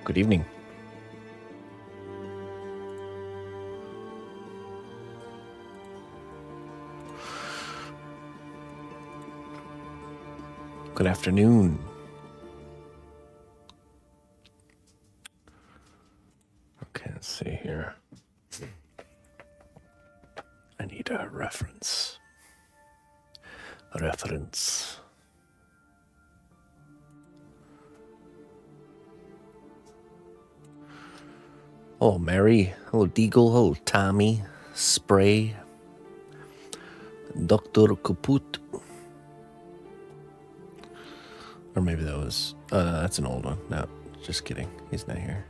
Good evening. Good afternoon. Okay, let's see here. I need a reference. Oh, Mary. Hello, Deagle. Hello, Tommy. Spray. Dr. Kaput. Or maybe that was... that's an old one. No, just kidding. He's not here.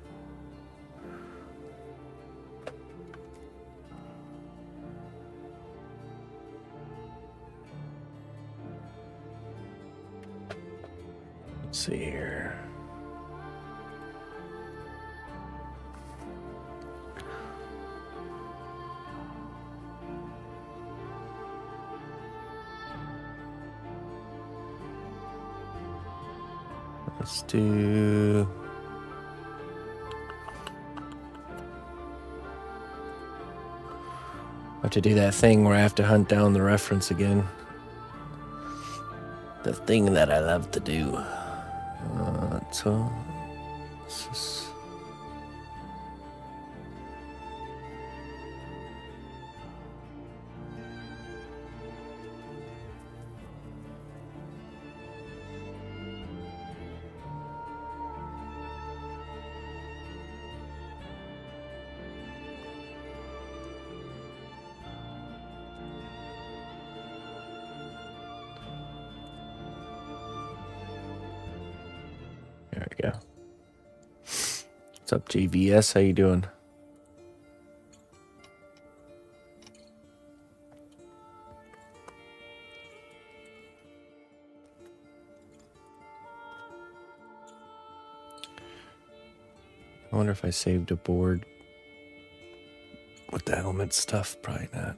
Let's see here. Let's do... I have to do that thing where I have to hunt down the reference again. The thing that I love to do. So... There we go. What's up, JVS? How you doing? I wonder if I saved a board with the helmet stuff. Probably not.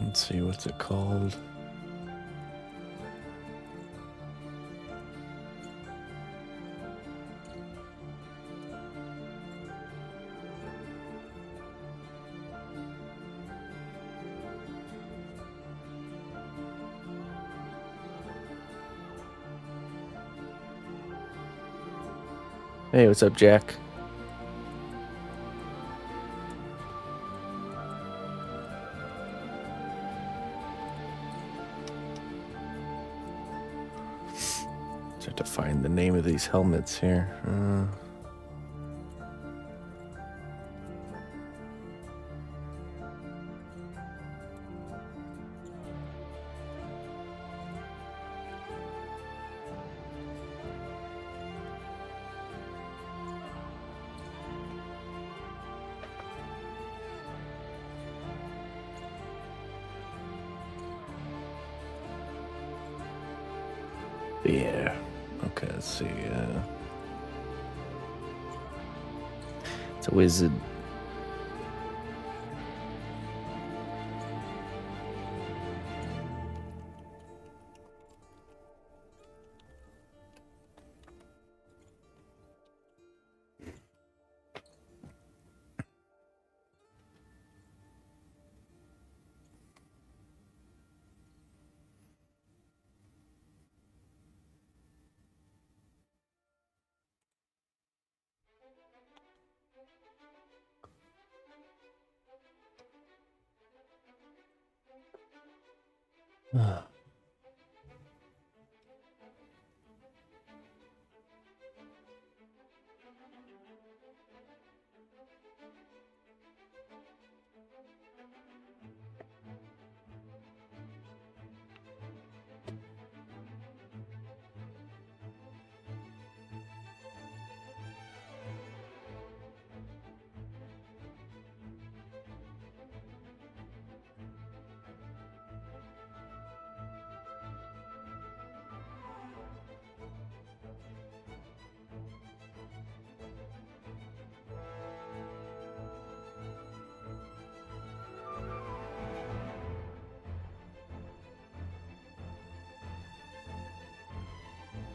Let's see, what's it called? Hey, what's up, Jack? Just have to find the name of these helmets here. Yeah. Okay, let's see. It's a wizard.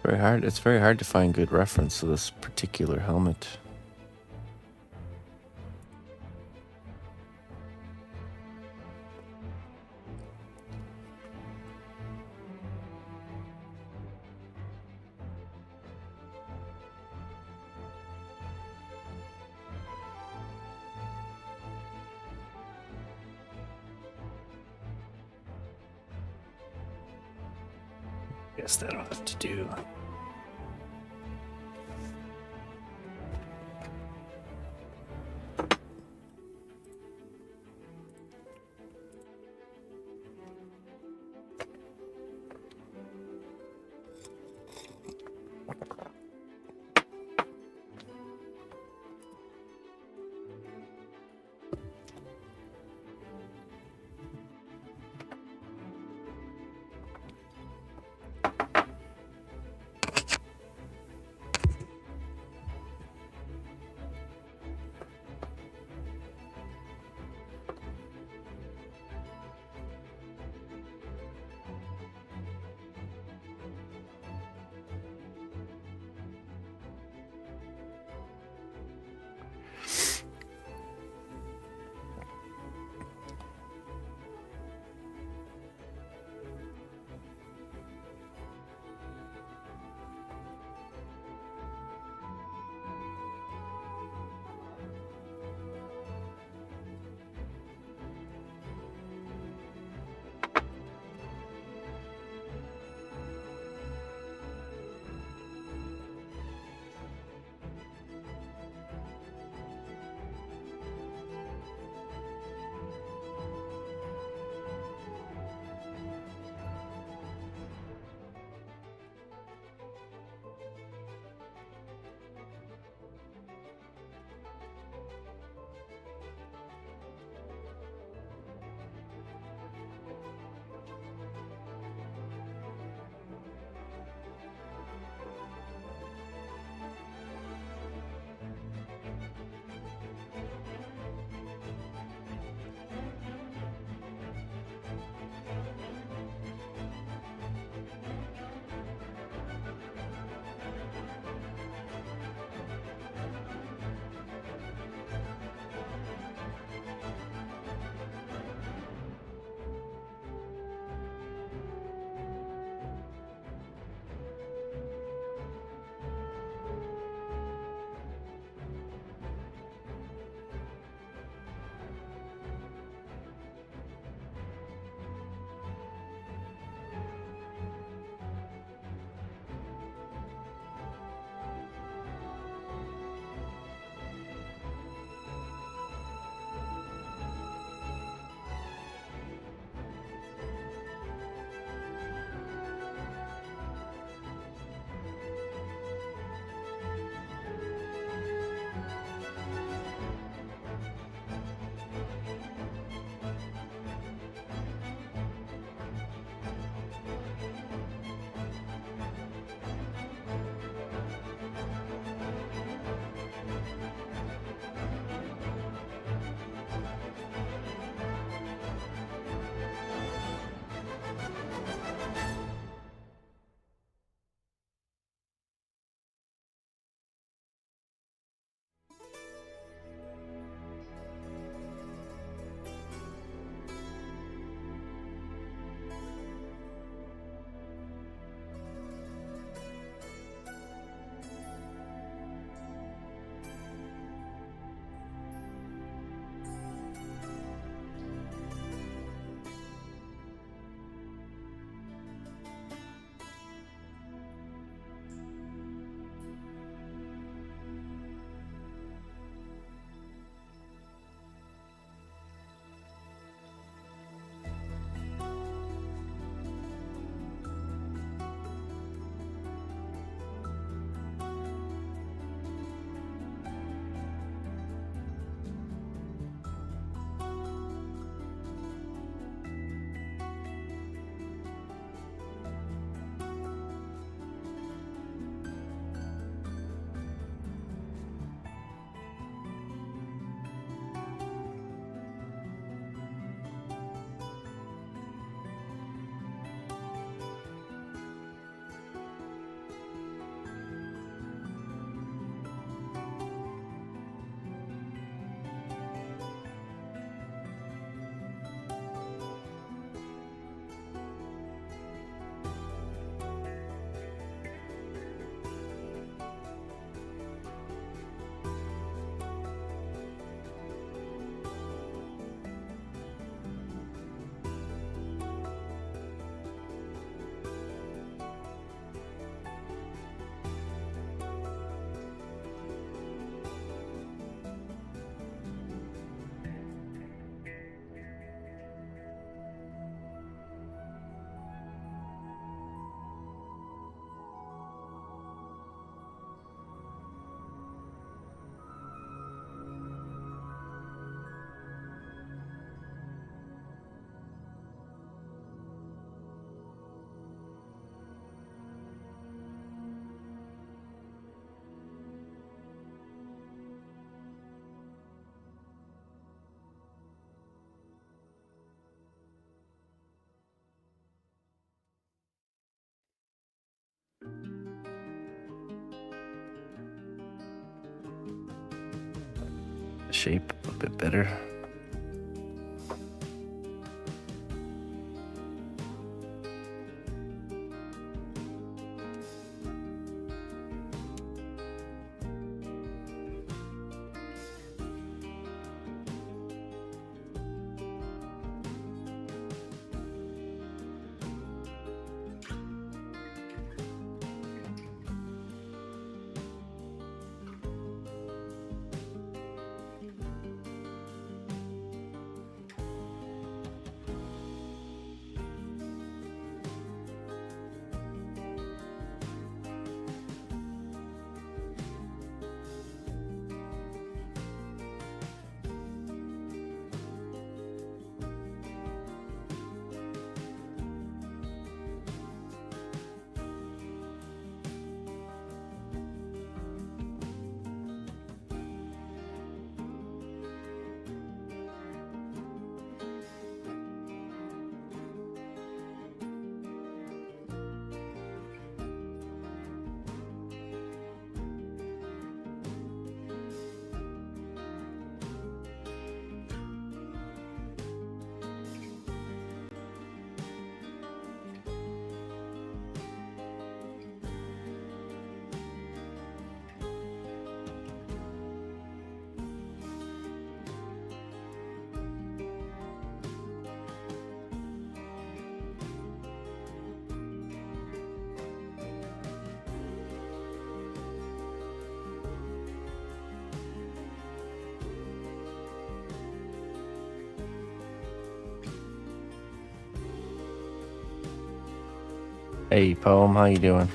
Very hard. It's very hard to find good reference to this particular helmet. Guess that'll have to do. shape a bit better. Hey, Poem, how you doing?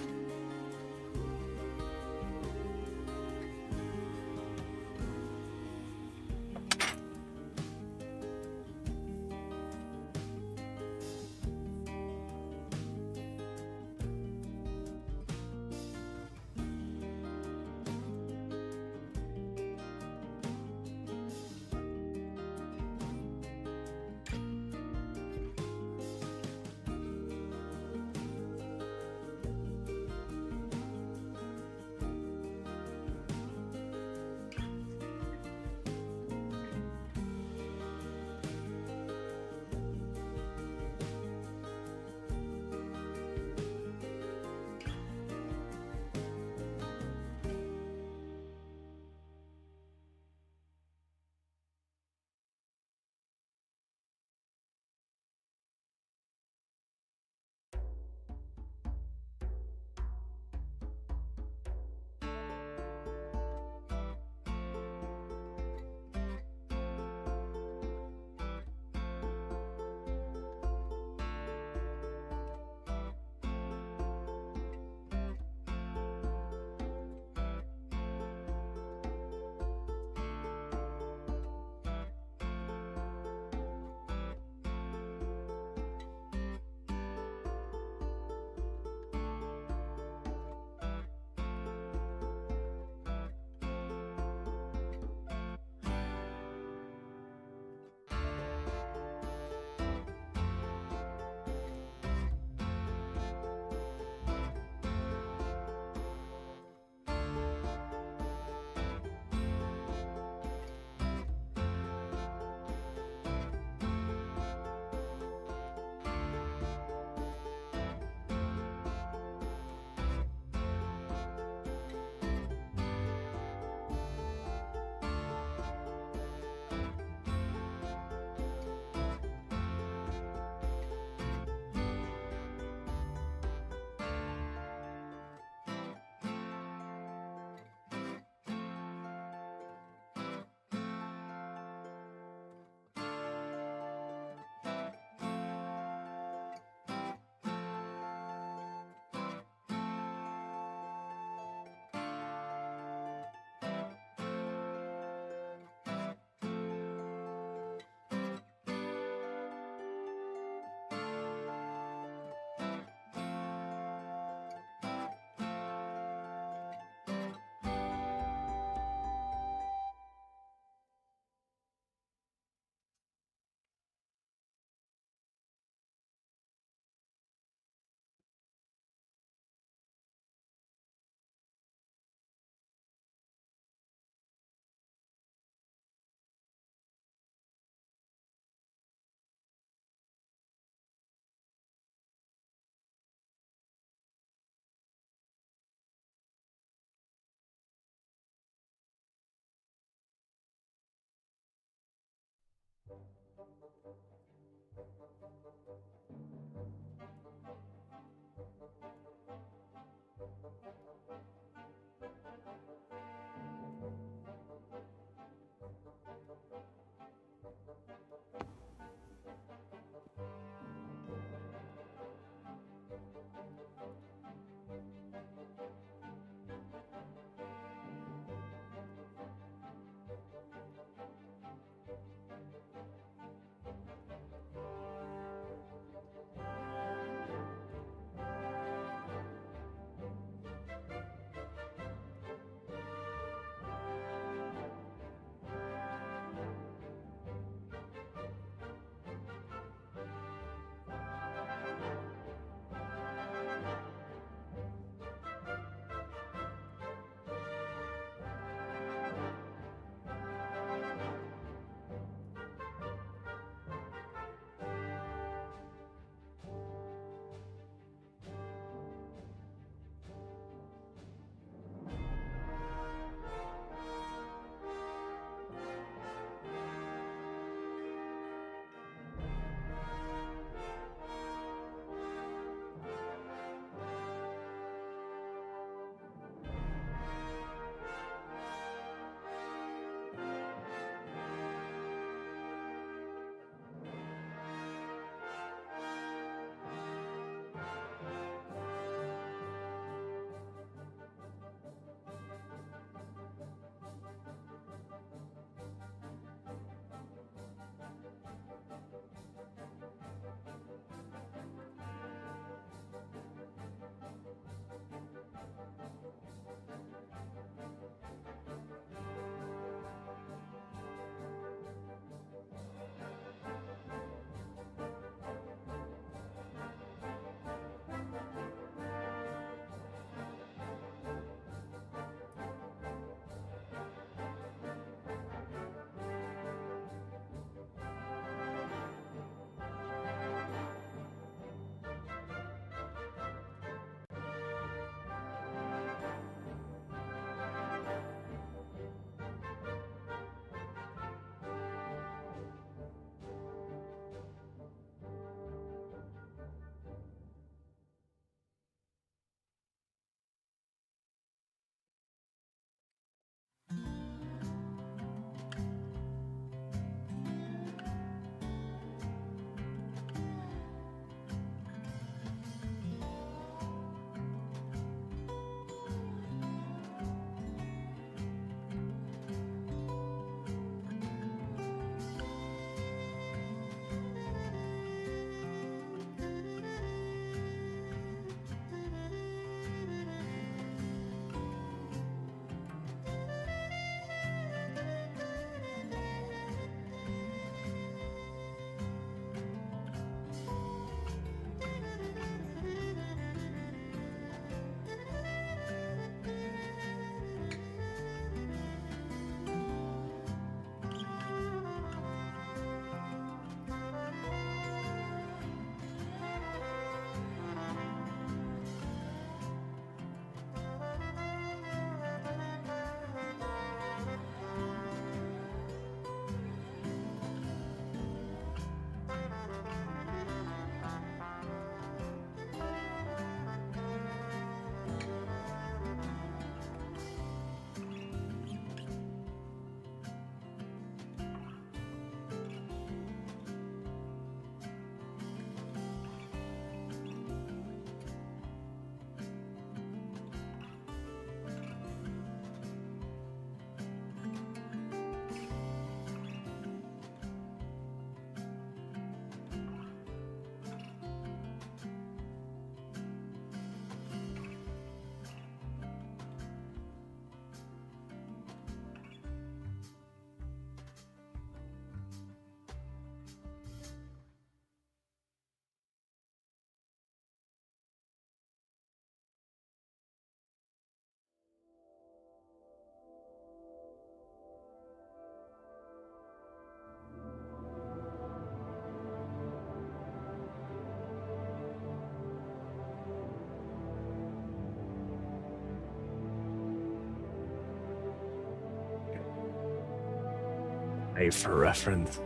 A for reference.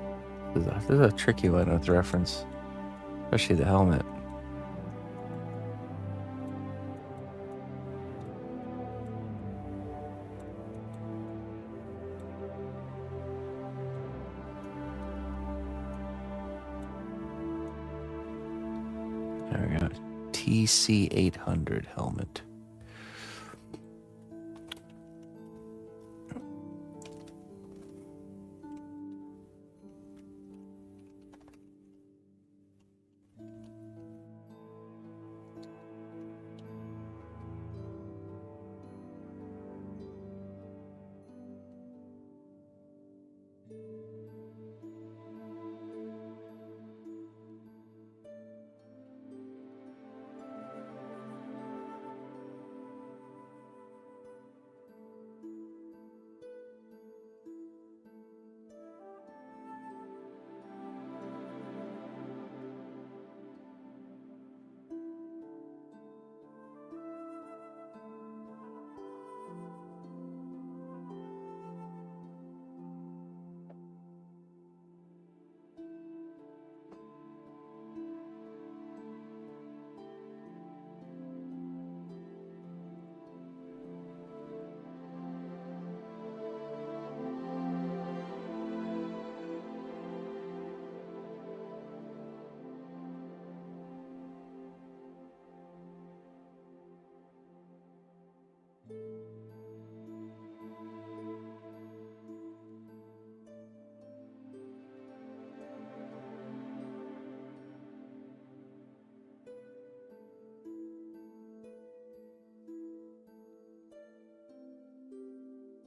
This is a tricky one with reference, especially the helmet. There we go. TC800 helmet.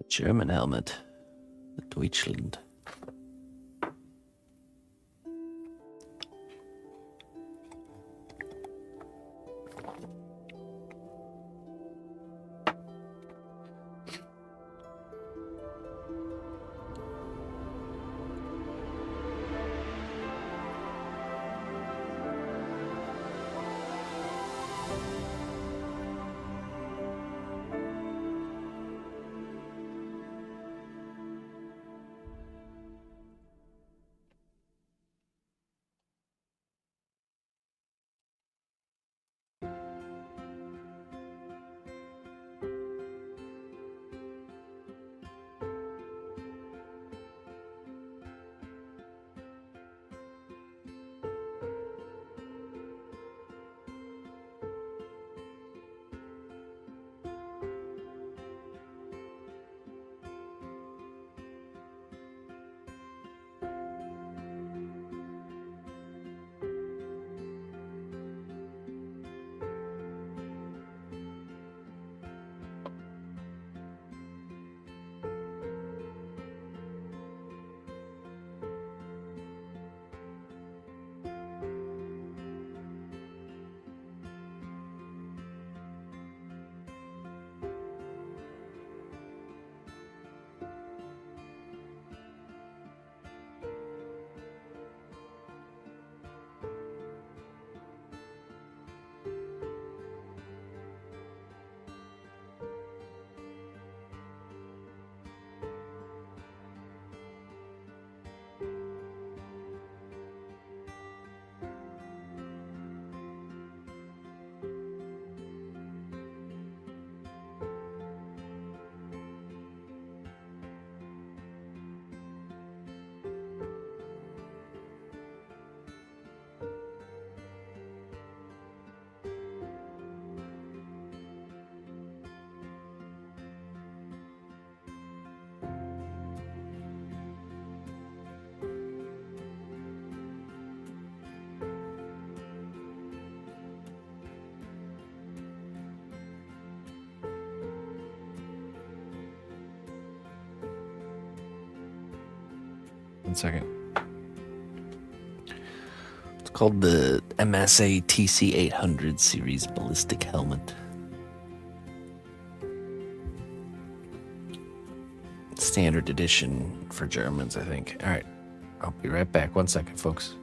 German helmet. The Deutschland. One second. It's called the MSA TC800 series ballistic helmet. Standard edition for Germans, I think. All right. I'll be right back. 1 second, folks.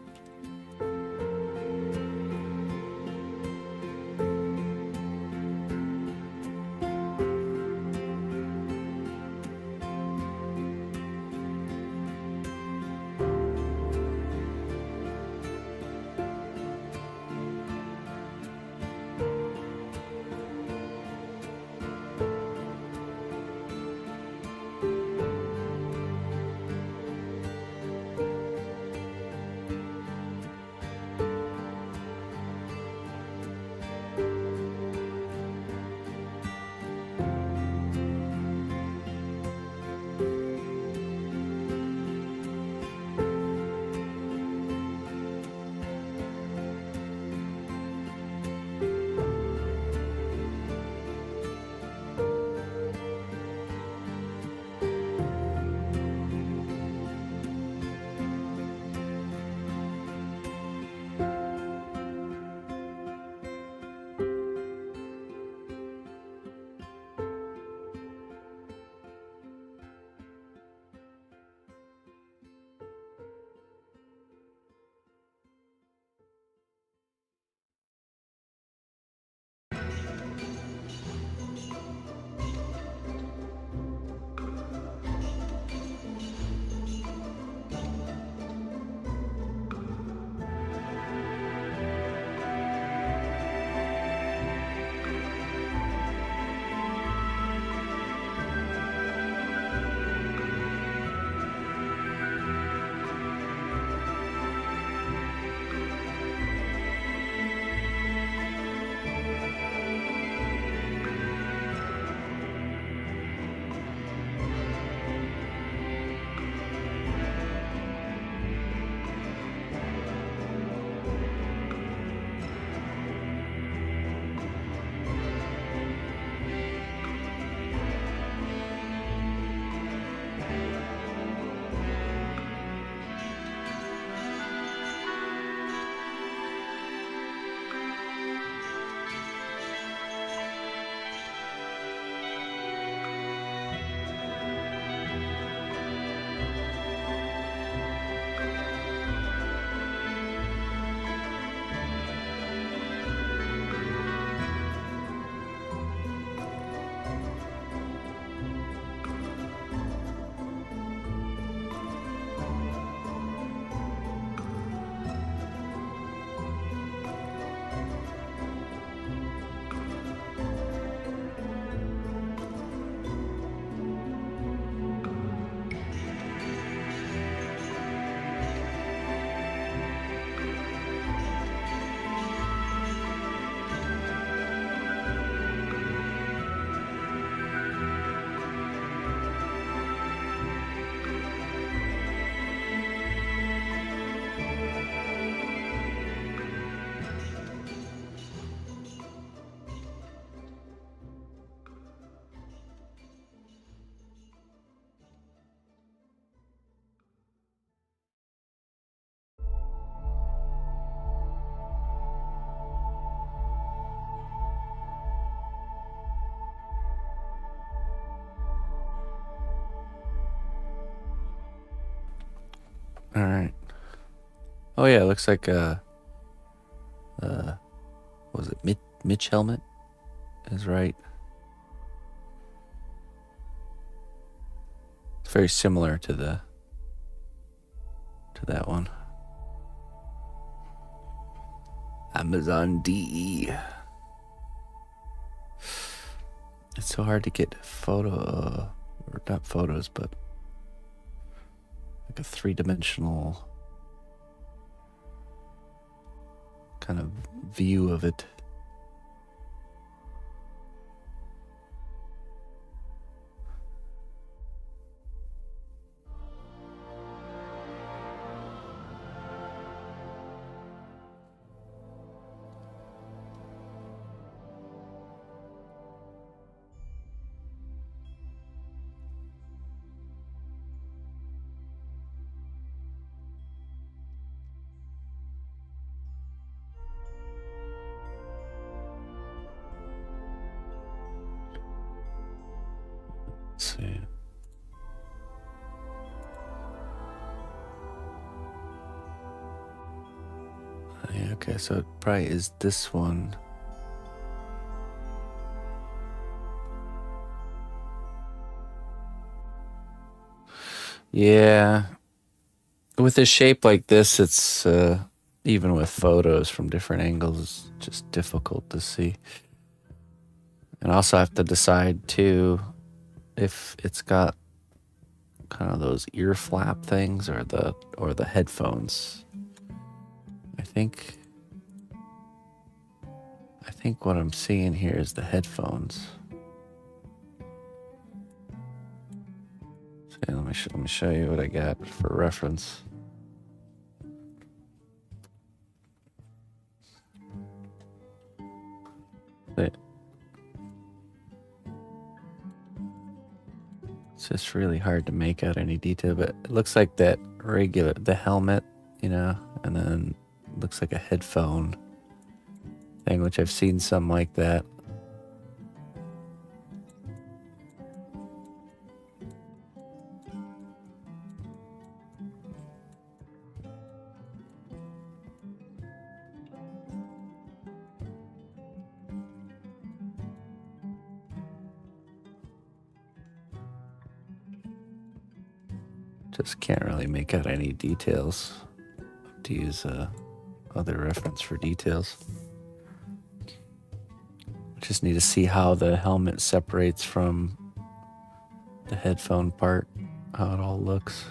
All right. Oh yeah, it looks like was it Mitch helmet? Is right. It's very similar to that one. Amazon DE. It's so hard to get or not photos, but like a 3-dimensional kind of view of it. Let's see. Yeah, okay, so it probably is this one. Yeah. With a shape like this, it's even with photos from different angles, it's just difficult to see. And I also have to decide too if it's got kind of those ear flap things or the headphones. I think what I'm seeing here is the headphones. So let me show you what I got for reference. It's just really hard to make out any detail, but it looks like the helmet, and then it looks like a headphone thing, which I've seen some like that. Just can't really make out any details. To use other reference for details. Just need to see how the helmet separates from the headphone part, how it all looks.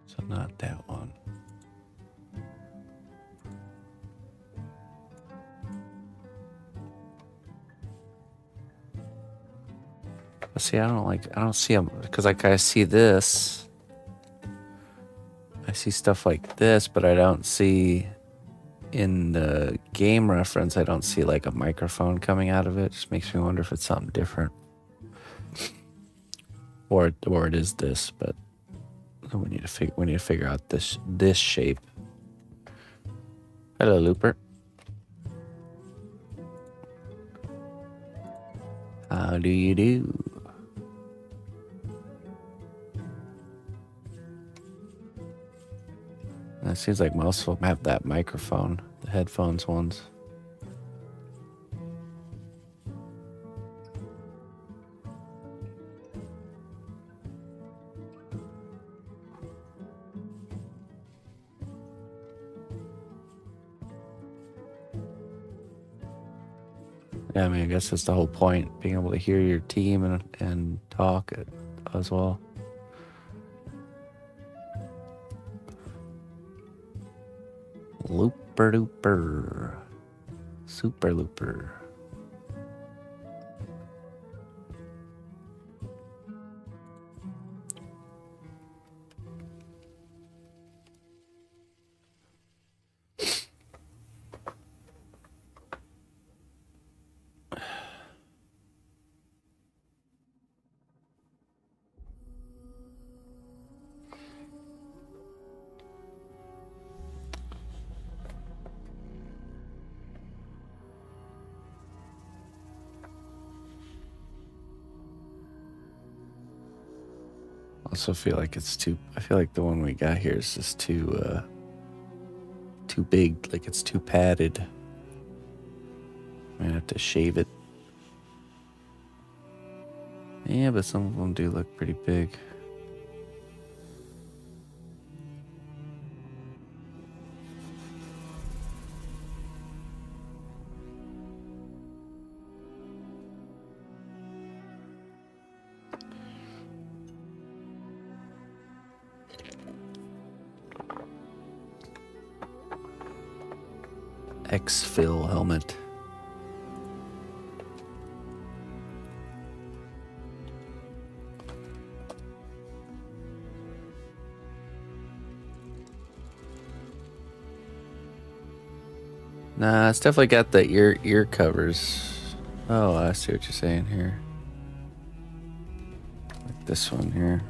So not that one. But see, I don't see them because like I see this. I see stuff like this, but I don't see in the game reference, I don't see like a microphone coming out of it. Just makes me wonder if it's something different. Or it is this, but we need to figure out this shape. Hello, Looper. How do you do? It seems like most of them have that microphone, the headphones ones. Yeah, I mean, I guess that's the whole point, being able to hear your team and talk as well. Looper Looper. Super Looper. Also feel like it's too. I feel like the one we got here is just too big. Like it's too padded. Might have to shave it. Yeah, but some of them do look pretty big. X-Fill helmet. Nah, it's definitely got the ear covers. Oh, I see what you're saying here. Like this one here.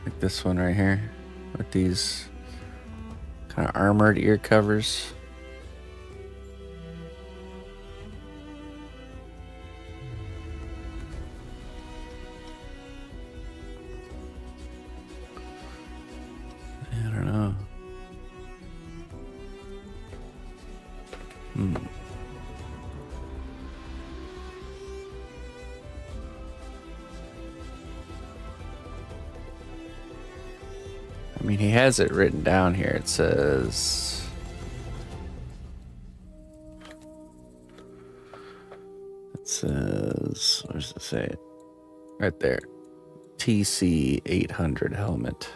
Like this one right here. With these kind of armored ear covers. I don't know. I mean, he has it written down here. It says... Where does it say it? Right there. TC 800 helmet.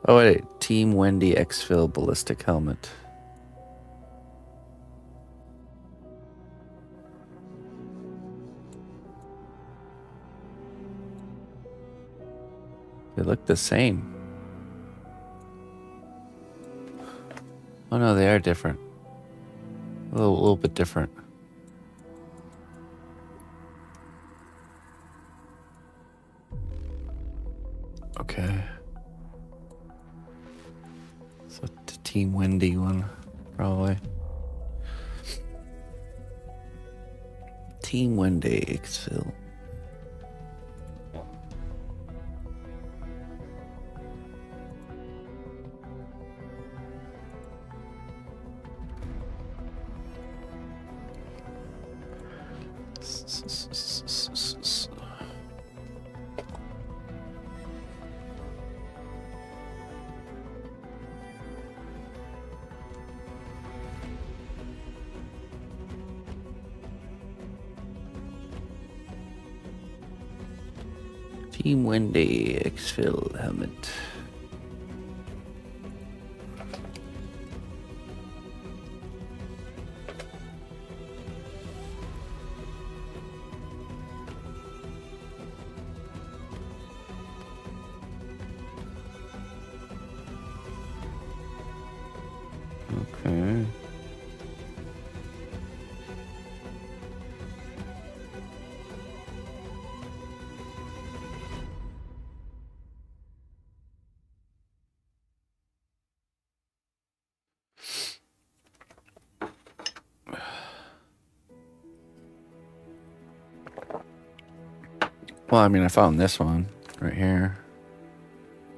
Oh, wait. Team Wendy X-Fill ballistic helmet. They look the same. Oh no, they are different. A little bit different. Okay. So the Team Wendy one, probably. Team Wendy X-Fill. Team Wendy X-Fill helmet. Okay. Well, I mean, I found this one right here.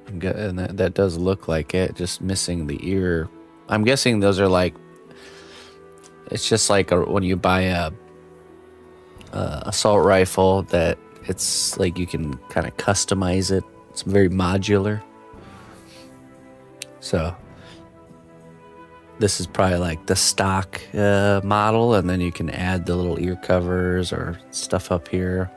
And that does look like it, just missing the ear. I'm guessing those are like, it's just like when you buy a assault rifle that it's like you can kind of customize it. It's very modular. So this is probably like the stock model, and then you can add the little ear covers or stuff up here.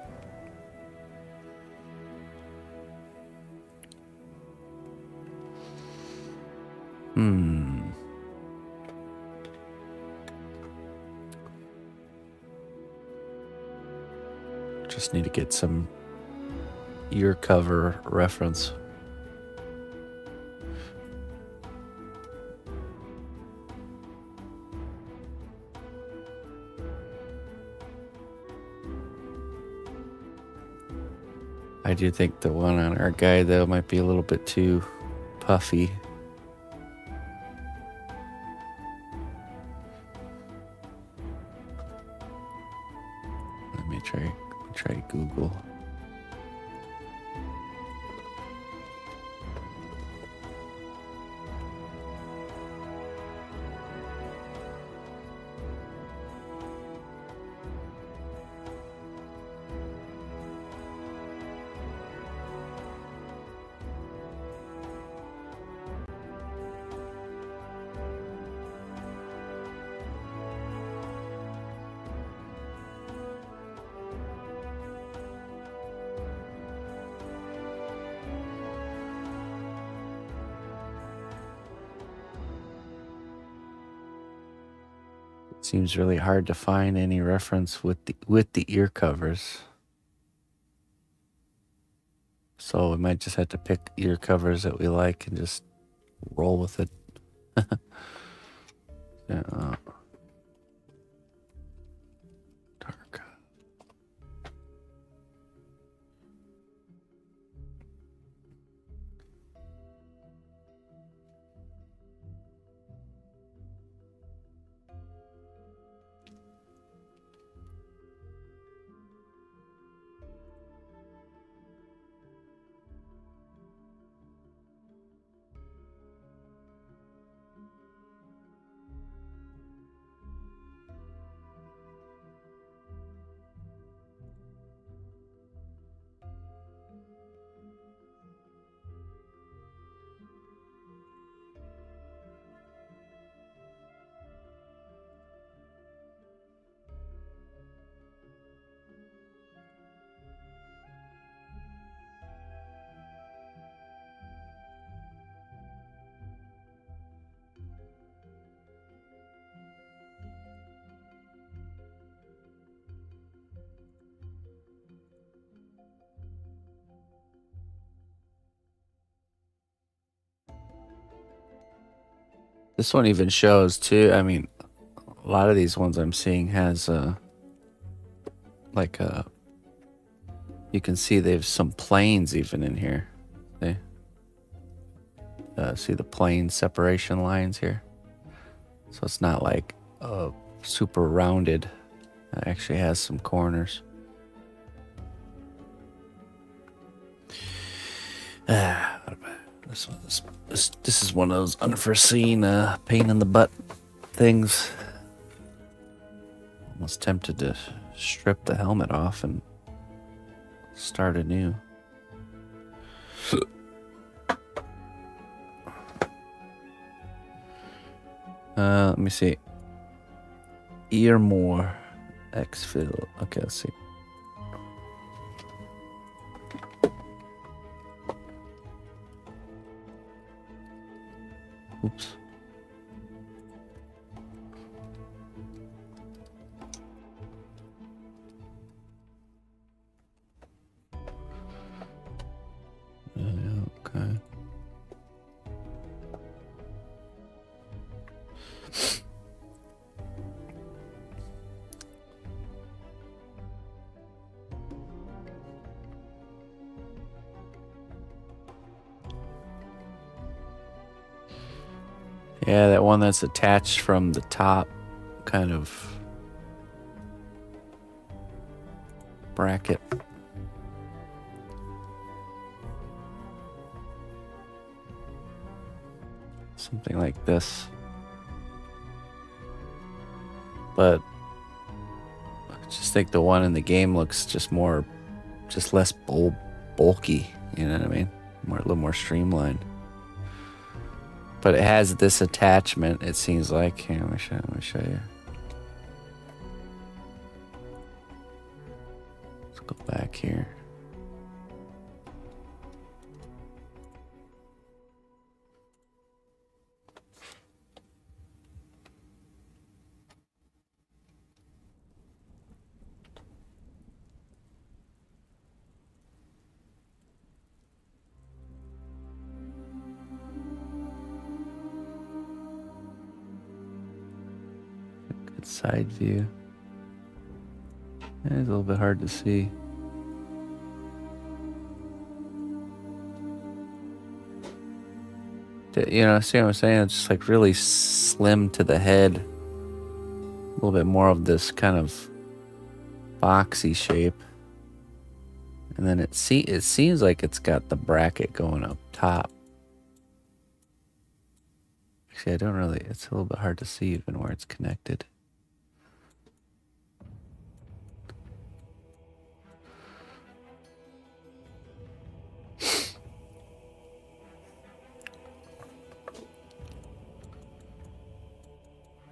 Just need to get some ear cover reference. I do think the one on our guy, though, might be a little bit too puffy. Google. Seems really hard to find any reference with the ear covers. So we might just have to pick ear covers that we like and just roll with it. Yeah. Tarkov. This one even shows too. I mean, a lot of these ones I'm seeing has like you can see there's some planes even in here. See the plane separation lines here. So it's not like super rounded. It actually has some corners. This is one of those unforeseen pain in the butt things. Almost tempted to strip the helmet off and start anew. Let me see. Earmore exfil. Okay, let's see. Oops. Okay. Yeah, that one that's attached from the top kind of bracket. Something like this. But I just think the one in the game looks just less bulky, you know what I mean? A little more streamlined. But it has this attachment, it seems like. Here, let me show you. Let's go back here. Good side view. It's a little bit hard to see. You know, see what I'm saying? It's just like really slim to the head. A little bit more of this kind of boxy shape. And then it seems like it's got the bracket going up top. Actually, I don't really, it's a little bit hard to see even where it's connected.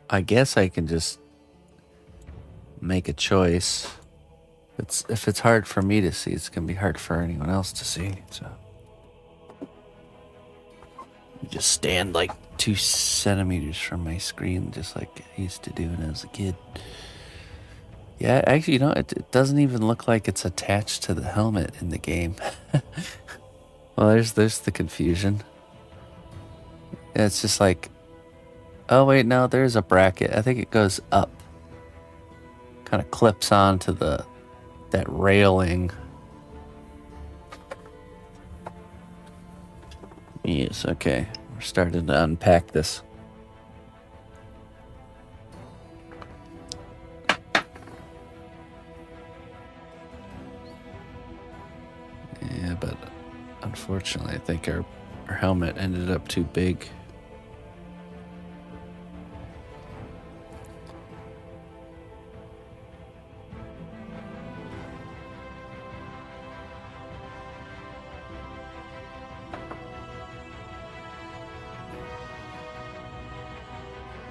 I guess I can just make a choice. If it's hard for me to see, it's gonna be hard for anyone else to see. So just stand like 2 centimeters from my screen, just like I used to do when I was a kid. Yeah, actually, you know, it doesn't even look like it's attached to the helmet in the game. Well, there's the confusion. Yeah, it's just like, oh wait, no, there's a bracket. I think it goes up, kind of clips onto that railing. Yes, okay. We're starting to unpack this. Yeah, but unfortunately, I think our helmet ended up too big.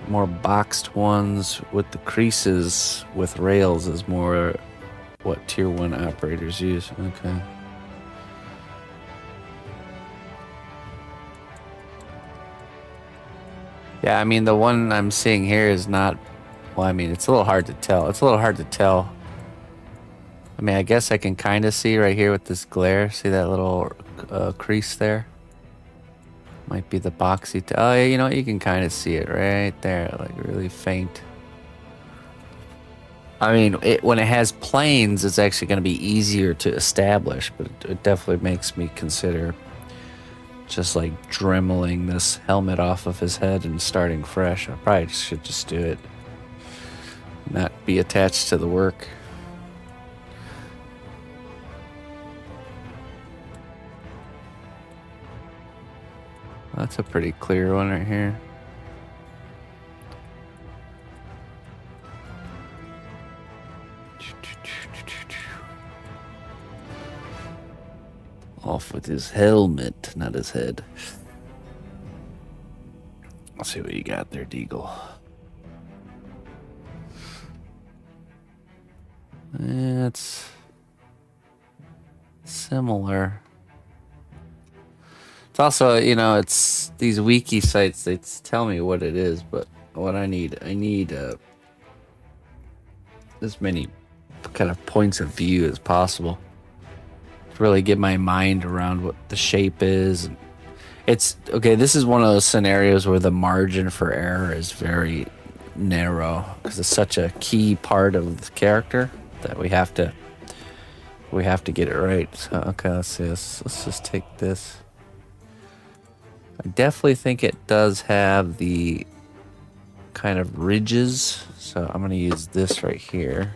More boxed ones with the creases with rails is more what tier 1 operators use. Okay. Yeah, I mean, the one I'm seeing here is not, well, I mean, it's a little hard to tell. I mean, I guess I can kind of see right here with this glare. See that little crease there? Might be the boxy. Oh, yeah, you know, you can kind of see it right there, like really faint. I mean, when it has planes, it's actually going to be easier to establish, but it definitely makes me consider just like dremeling this helmet off of his head and starting fresh. I probably should just do it, not be attached to the work. That's a pretty clear one right here. Off with his helmet, not his head. Let's see what you got there, Deagle. It's similar. It's also, you know, it's these wiki sites, they tell me what it is, but what I need as many kind of points of view as possible to really get my mind around what the shape is. It's okay, this is one of those scenarios where the margin for error is very narrow because it's such a key part of the character that we have to get it right. So okay, let's see, let's just take this. I definitely think it does have the kind of ridges, so I'm going to use this right here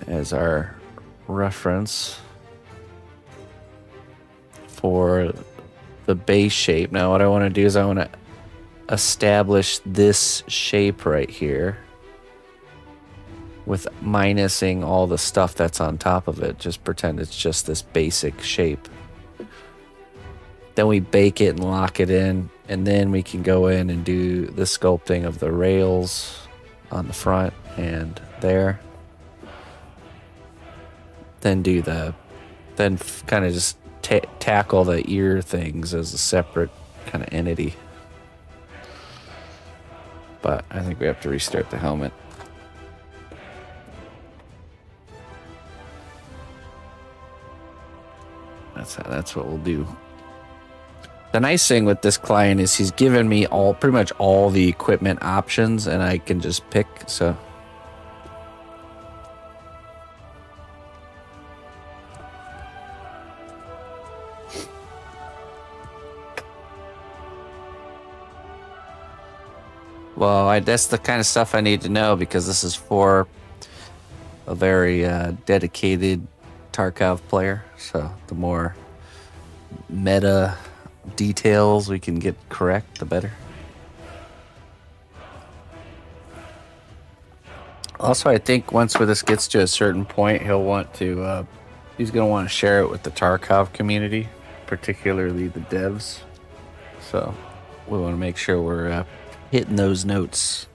as our reference for the base shape. Now what I want to do is I want to establish this shape right here with minusing all the stuff that's on top of it. Just pretend it's just this basic shape. Then we bake it and lock it in, and then we can go in and do the sculpting of the rails on the front and there. Then kind of just tackle the ear things as a separate kind of entity. But I think we have to restart the helmet. That's what we'll do. The nice thing with this client is he's given me pretty much all the equipment options, and I can just pick. So well, that's the kind of stuff I need to know, because this is for a very dedicated Tarkov player, so the more meta details we can get correct, the better. Also, I think once this gets to a certain point, he'll want to. He's going to want to share it with the Tarkov community, particularly the devs. So we want to make sure we're hitting those notes.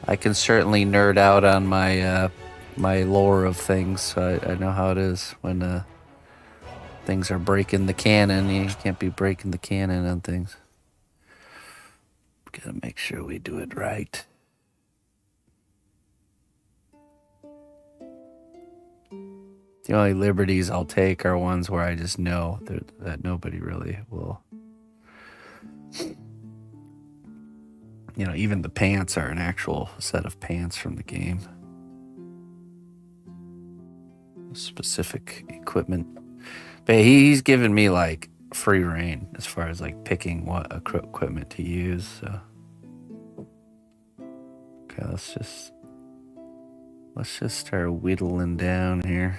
I can certainly nerd out on my my lore of things. So I know how it is when things are breaking the canon. You can't be breaking the canon on things. Gotta make sure we do it right. The only liberties I'll take are ones where I just know that nobody really will. You know, even the pants are an actual set of pants from the game. Specific equipment. But he's given me like free reign as far as like picking what equipment to use. So. Okay, let's just start whittling down here.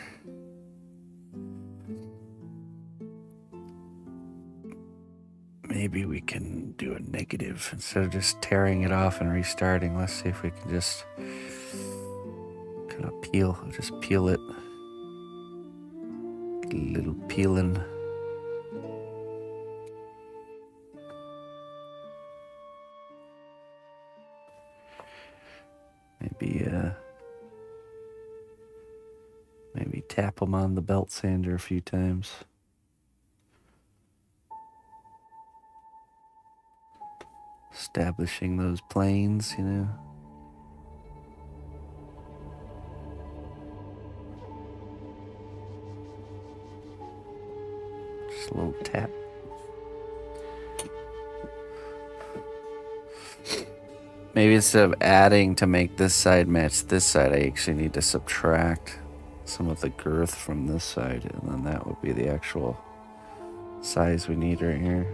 Maybe we can do a negative instead of just tearing it off and restarting. Let's see if we can just kind of peel it. Get a little peeling. Maybe tap them on the belt sander a few times. Establishing those planes, you know. Just a little tap. Maybe instead of adding to make this side match this side, I actually need to subtract some of the girth from this side, and then that would be the actual size we need right here.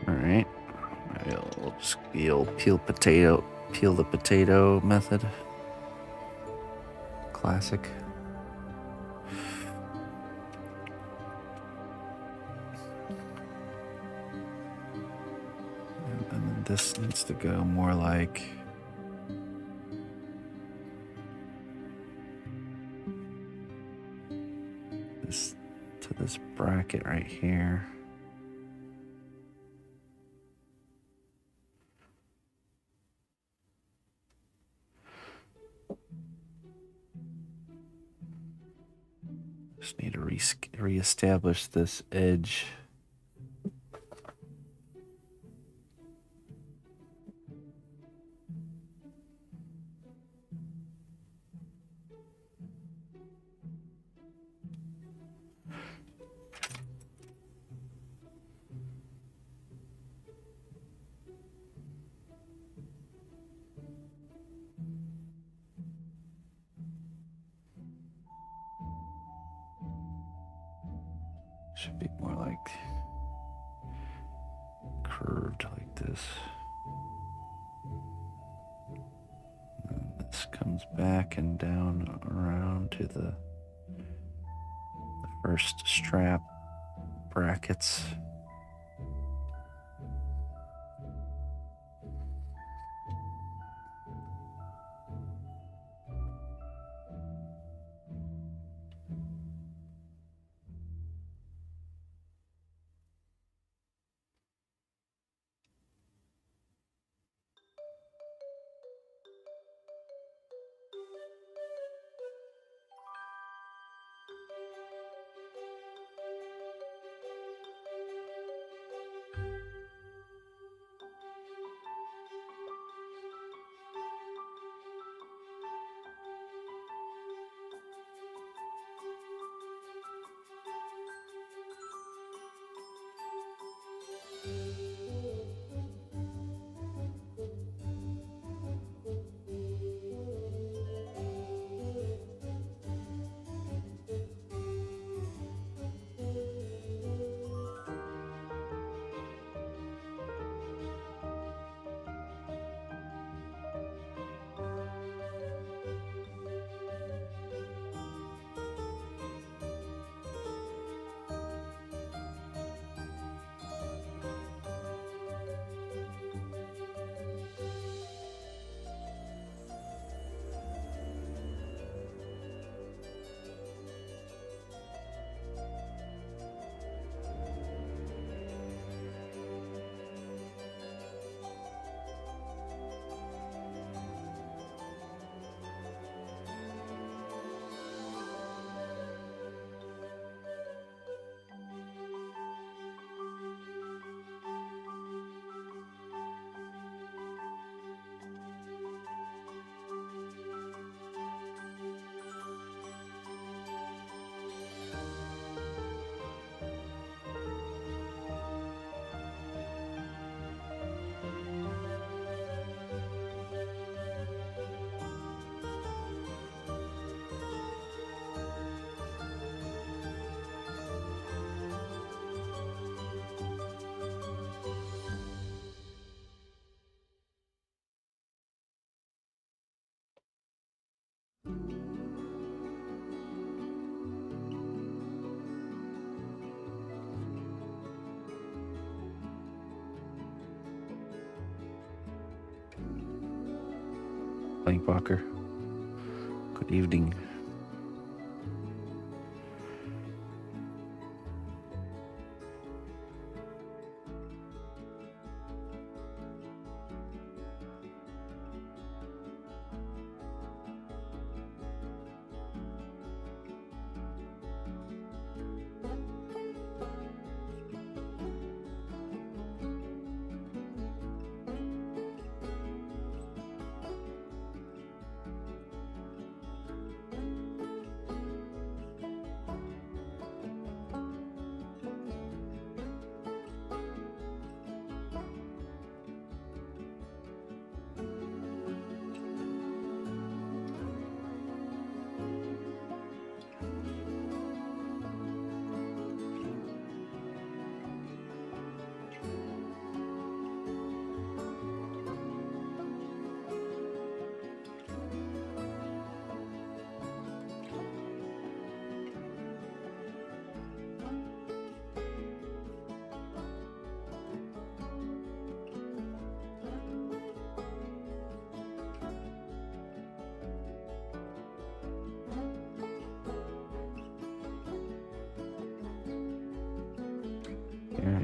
All right. We'll just the old peel the potato method. Classic. And then this needs to go more like this to this bracket right here. Just need to reestablish this edge. Should be more like curved like this. And this comes back and down around to the first strap brackets. Plankwalker. Good evening.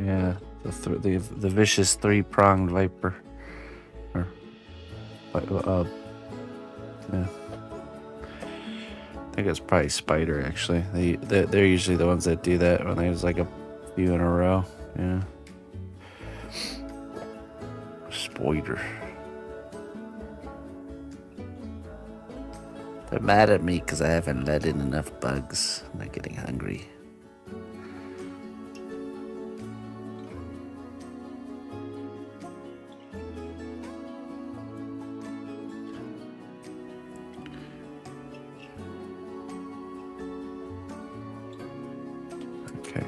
Yeah, the vicious three-pronged viper. Or, yeah. I think it's probably spider, actually. They're usually the ones that do that when there's like a few in a row. Yeah. Spider. They're mad at me because I haven't let in enough bugs. I'm not getting hungry. Okay.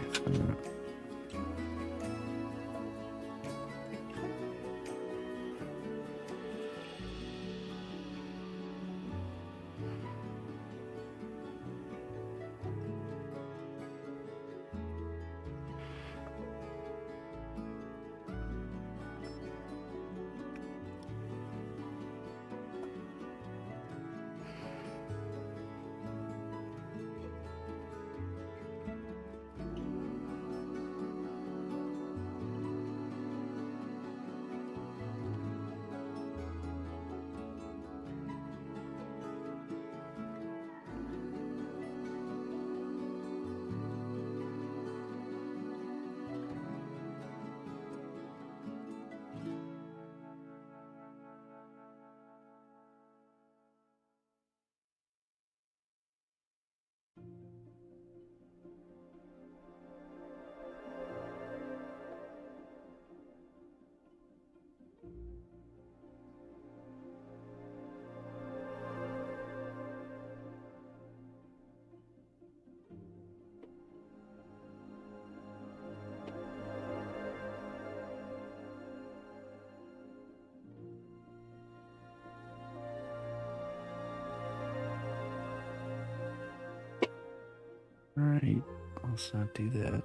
All right, let's not do that.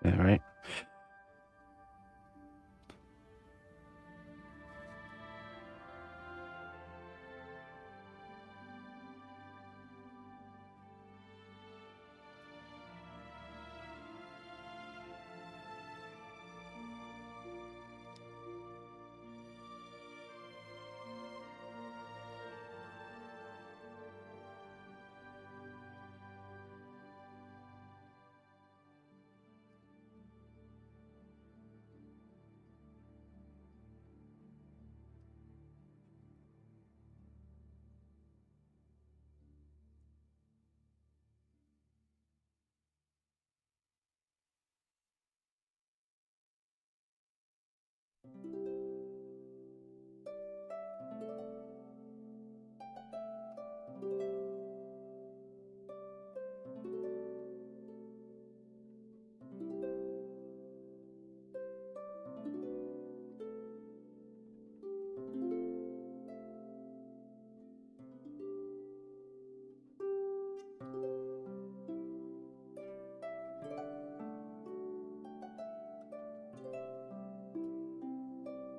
Yeah, right.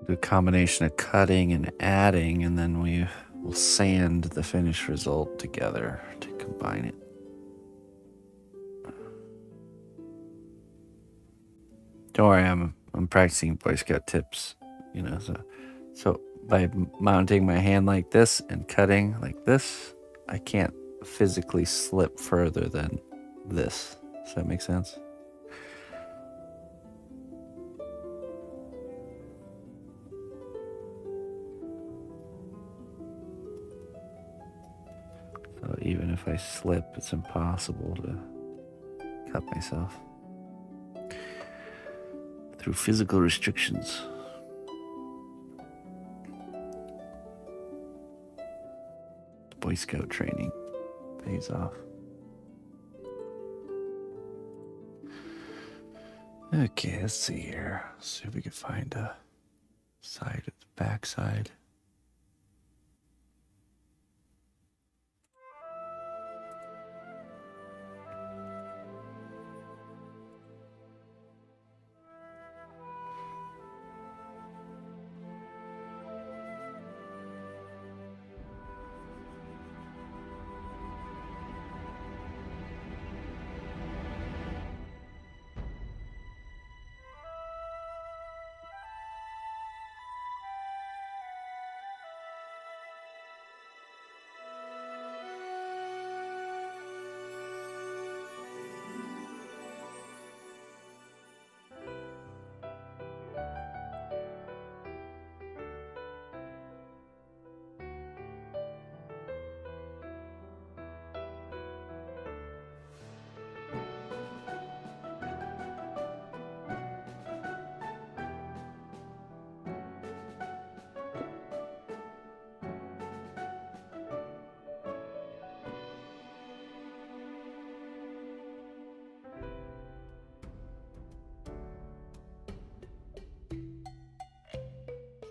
Do a combination of cutting and adding, and then we will sand the finished result together to combine it. Don't worry, I'm practicing Boy Scout tips, so by mounting my hand like this and cutting like this, I can't physically slip further than this. Does that make sense? So even if I slip, it's impossible to cut myself through physical restrictions. Boy Scout training pays off. Okay, let's see here. Let's see if we can find a side at the back side.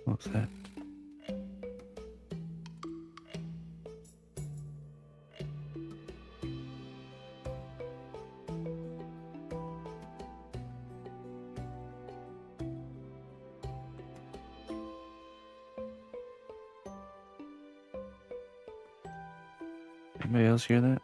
What's that? Anybody else hear that?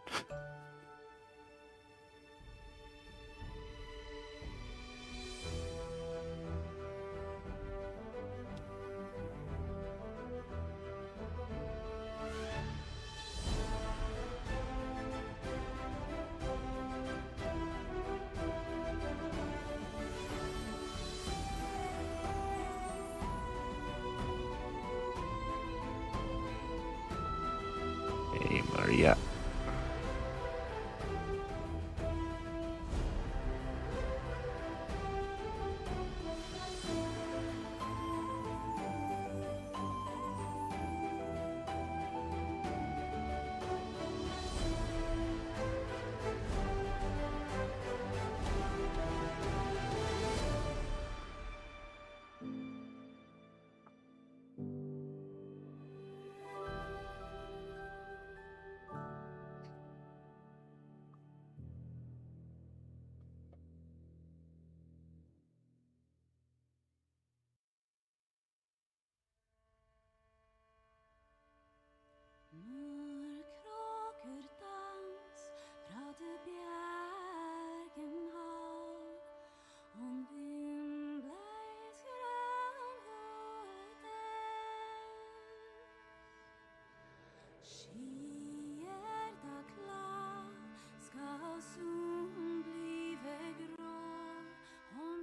Hey, Maria.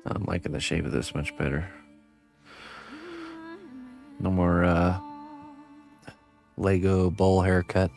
I'm liking the shape of this much better. No more Lego bowl haircut.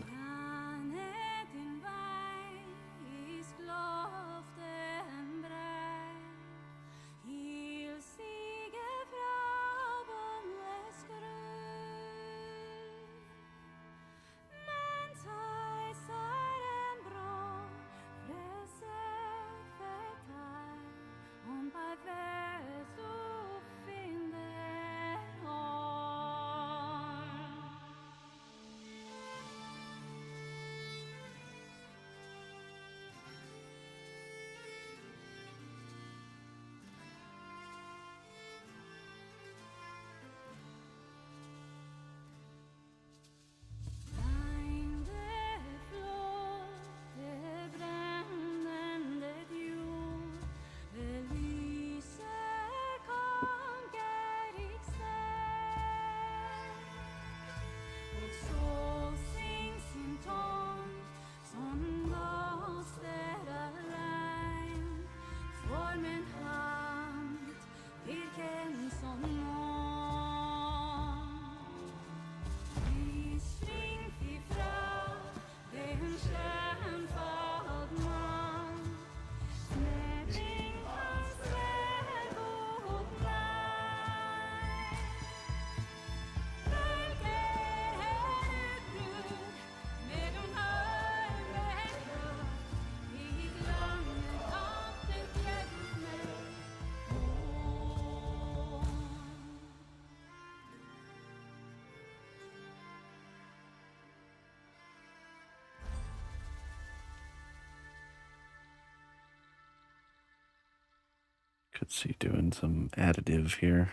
Could see doing some additive here.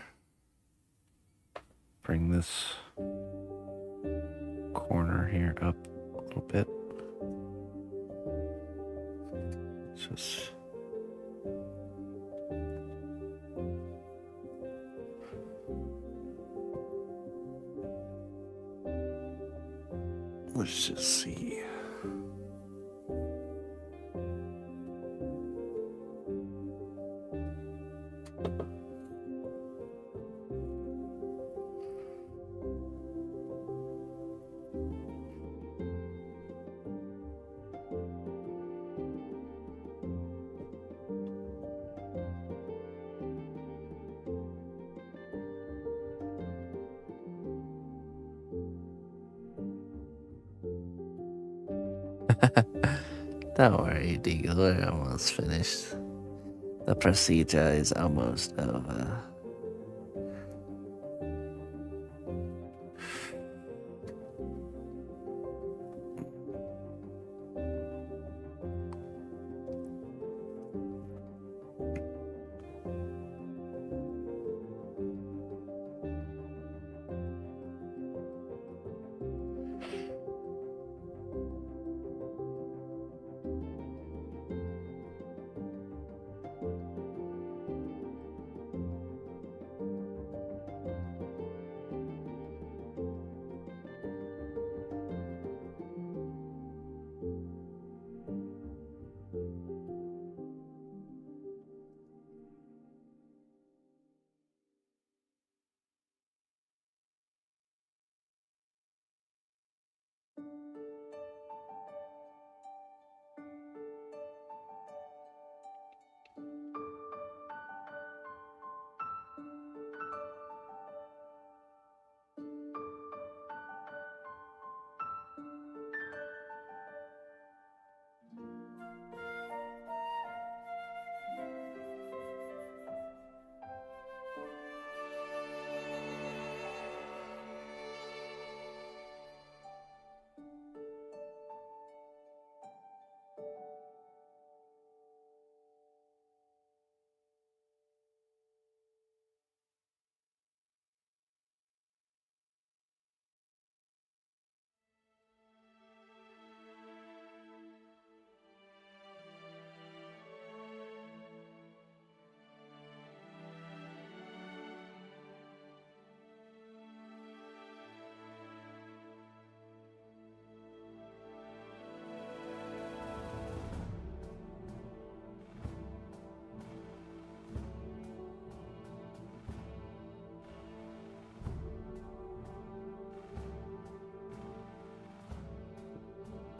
Bring this corner here up a little bit. Just let's just see. Don't worry, Deagle, we're almost finished. The procedure is almost over.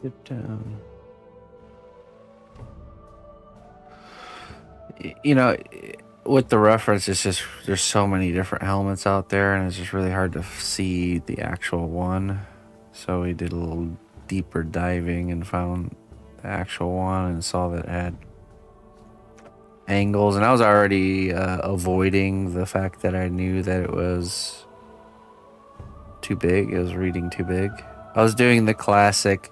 Dip down. You know, with the reference, it's just there's so many different helmets out there, and it's just really hard to see the actual one. So we did a little deeper diving and found the actual one and saw that it had angles. And I was already avoiding the fact that I knew that it was too big. It was reading too big. I was doing the classic,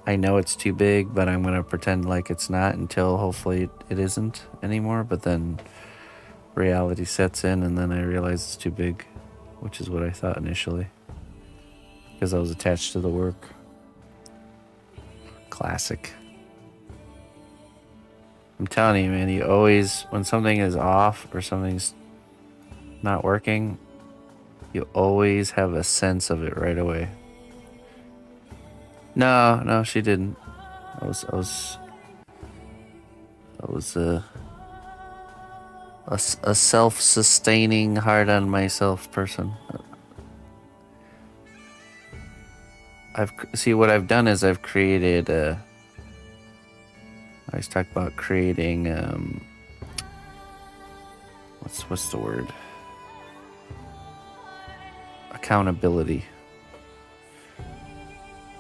I know it's too big, but I'm going to pretend like it's not until hopefully it isn't anymore. But then reality sets in, and then I realize it's too big, which is what I thought initially, because I was attached to the work. Classic. I'm telling you, man, you always, when something is off or something's not working, you always have a sense of it right away. No, she didn't. I was a self-sustaining, hard on myself person. What I've done is I've created I always talk about creating what's the word? Accountability.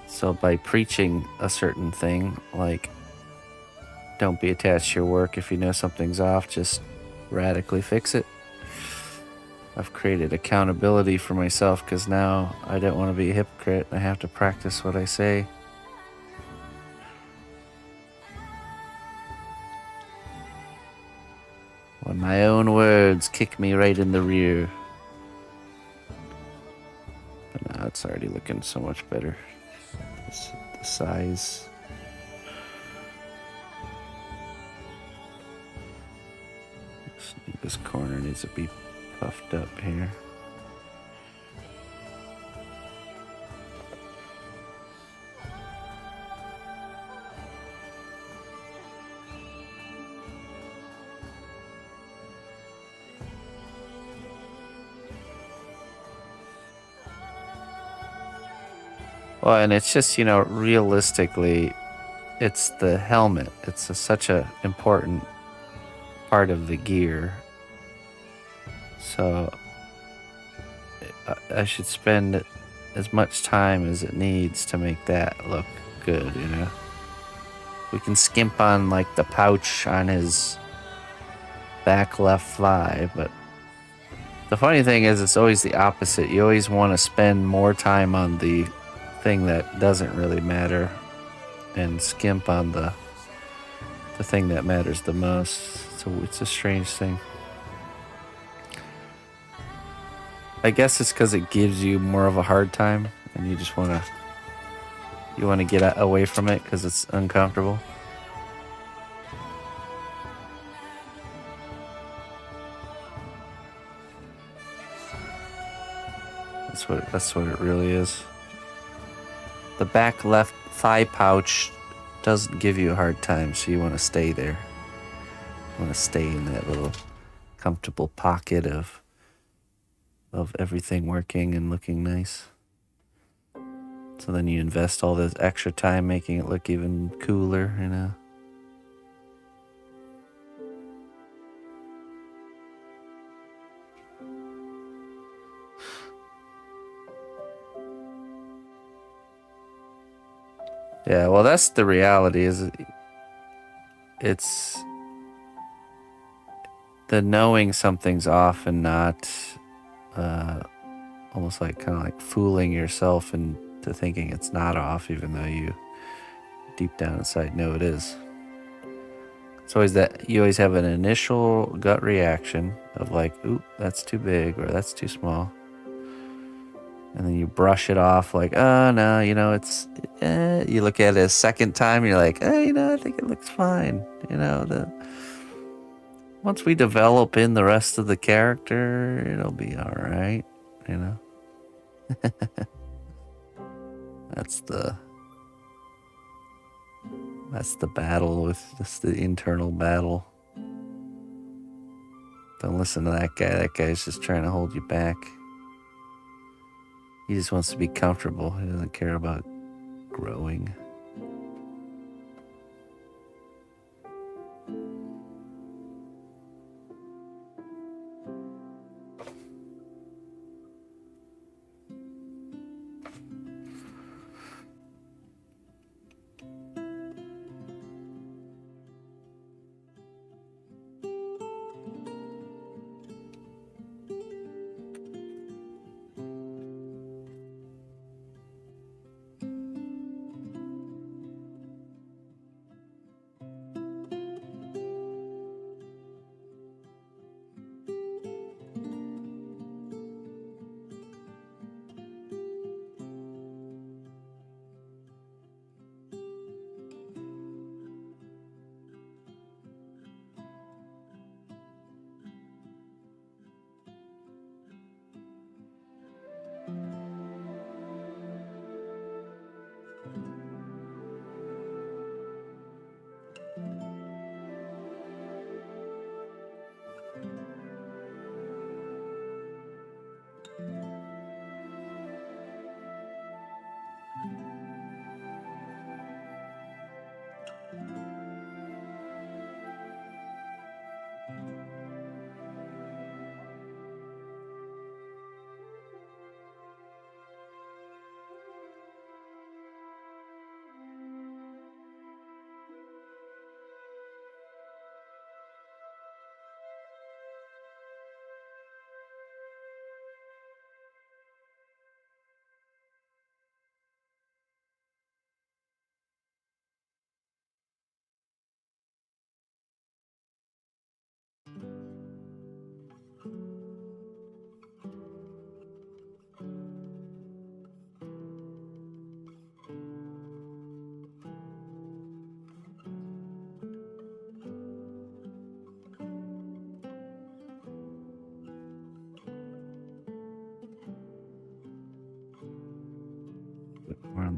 So by preaching a certain thing, like don't be attached to your work, if you know something's off, just radically fix it. I've created accountability for myself because now I don't want to be a hypocrite. I have to practice what I say. When my own words kick me right in the rear. But now it's already looking so much better. The size. This corner needs to be puffed up here. Well, and it's just, realistically, it's the helmet. It's such a important part of the gear. So I should spend as much time as it needs to make that look good, We can skimp on like the pouch on his back left thigh, but the funny thing is it's always the opposite. You always want to spend more time on the thing that doesn't really matter and skimp on the thing that matters the most. So it's a strange thing. I guess it's because it gives you more of a hard time, and you just want to get away from it because it's uncomfortable. That's what it really is. The back left thigh pouch doesn't give you a hard time, so you want to stay there. You want to stay in that little comfortable pocket of everything working and looking nice. So then you invest all this extra time making it look even cooler, Yeah, well, that's the reality. It's the knowing something's off and not almost like kind of like fooling yourself into thinking it's not off, even though you deep down inside know it is. It's always that you always have an initial gut reaction of like, "Oop, that's too big," or "That's too small," and then you brush it off like, "Oh no, it's." You look at it a second time, and you're like, I think it looks fine. Once we develop in the rest of the character, it'll be all right. That's the battle that's the internal battle. Don't listen to that guy. That guy's just trying to hold you back. He just wants to be comfortable. He doesn't care about growing.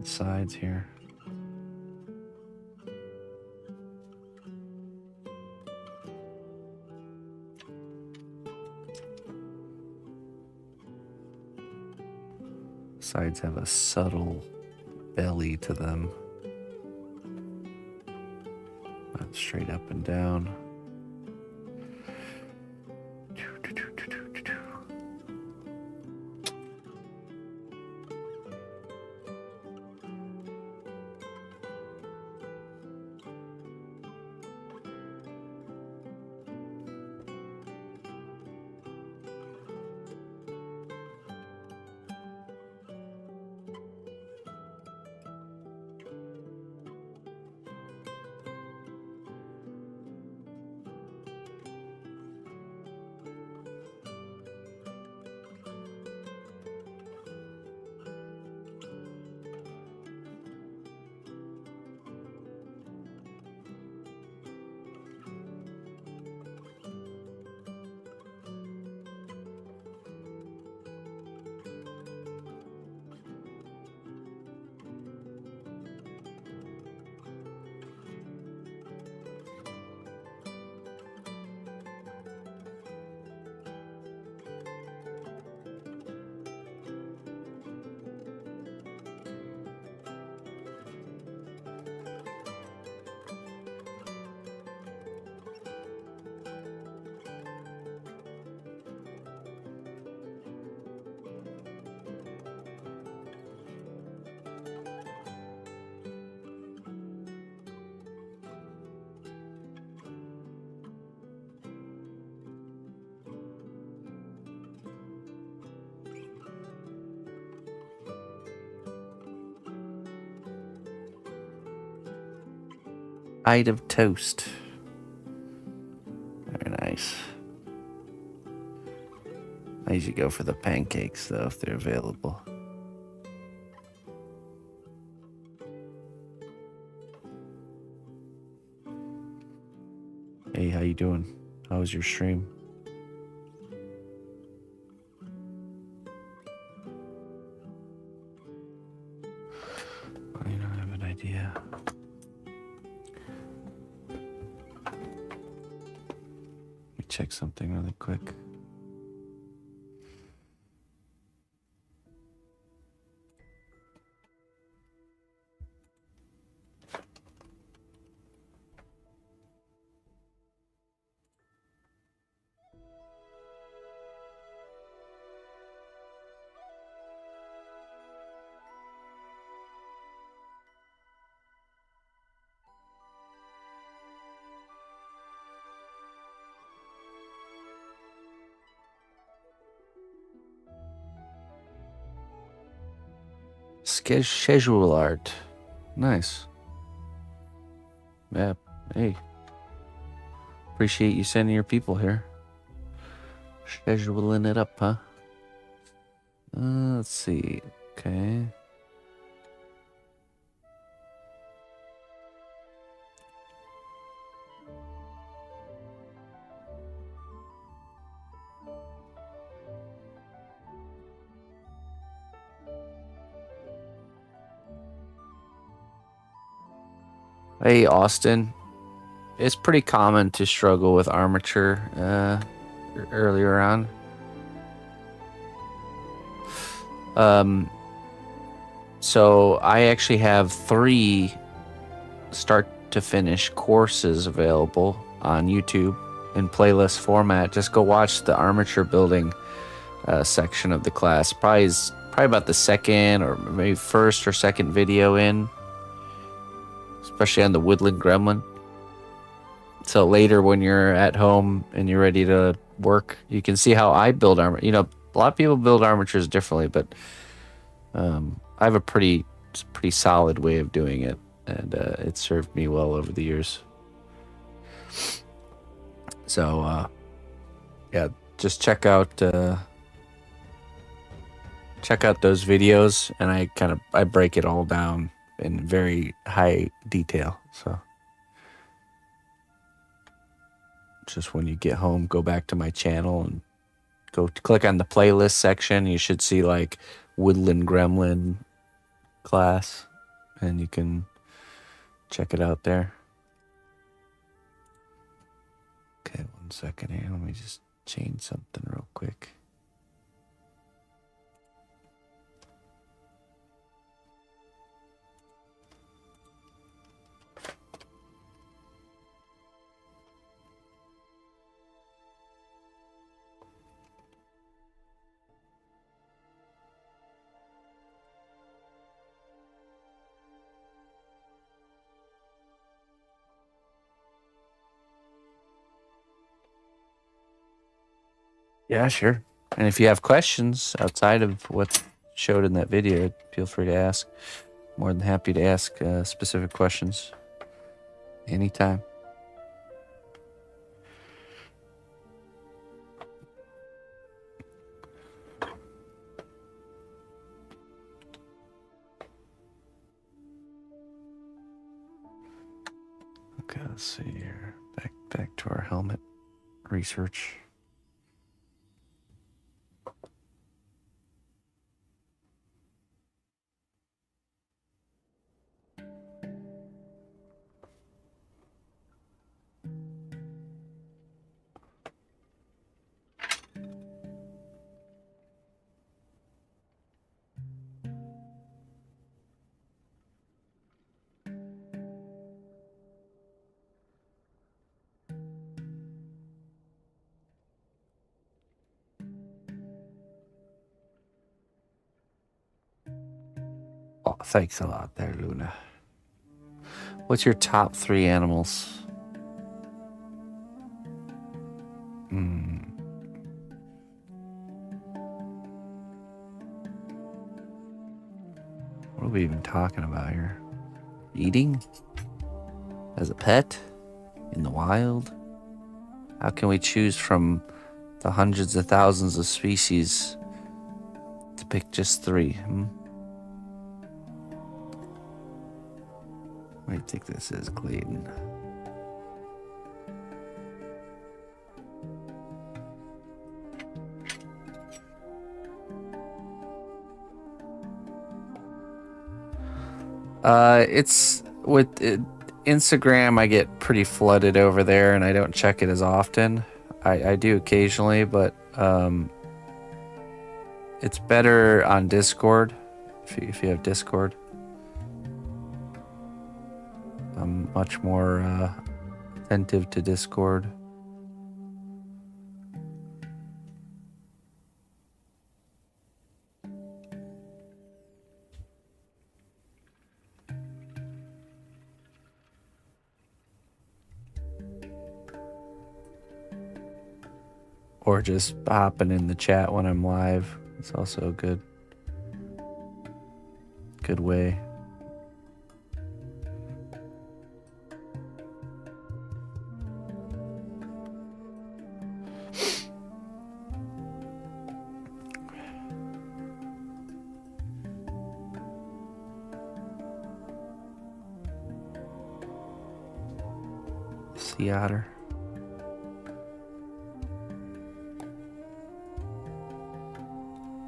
the sides here. Sides have a subtle belly to them. Not straight up and down. Bite of toast. Very nice. I usually go for the pancakes though if they're available. Hey, how you doing? How was your stream? I don't have an idea. Let me check something really quick. Schedule art. Nice. Yeah. Hey. Appreciate you sending your people here. Scheduling it up, huh? Let's see. Okay. Hey, Austin. It's pretty common to struggle with armature earlier on. So I actually have 3 start to finish courses available on YouTube in playlist format. Just go watch the armature building section of the class. Probably about the second or maybe first or second video in. Especially on the woodland gremlin. So later when you're at home and you're ready to work, you can see how I build armor. You know, a lot of people build armatures differently, but I have a pretty solid way of doing it, and it served me well over the years. So yeah, just check out those videos, and I break it all down in very high detail. So just when you get home, go back to my channel and go click on the playlist section. You should see like Woodland Gremlin class, and you can check it out there. Okay, 1 second here. Let me just change something real quick. Yeah, sure. And if you have questions outside of what showed in that video, feel free to ask. More than happy to ask specific questions anytime. Okay, let's see here. Back to our helmet research. Oh, thanks a lot there, Luna. What's your top 3 animals? What are we even talking about here? Eating? As a pet? In the wild? How can we choose from the hundreds of thousands of species to pick just 3? What do you think this is, Clayton? It's with Instagram, I get pretty flooded over there, and I don't check it as often. I do occasionally, but it's better on Discord if you have Discord. I'm much more attentive to Discord. Or just hopping in the chat when I'm live. It's also a good way. Sea otter.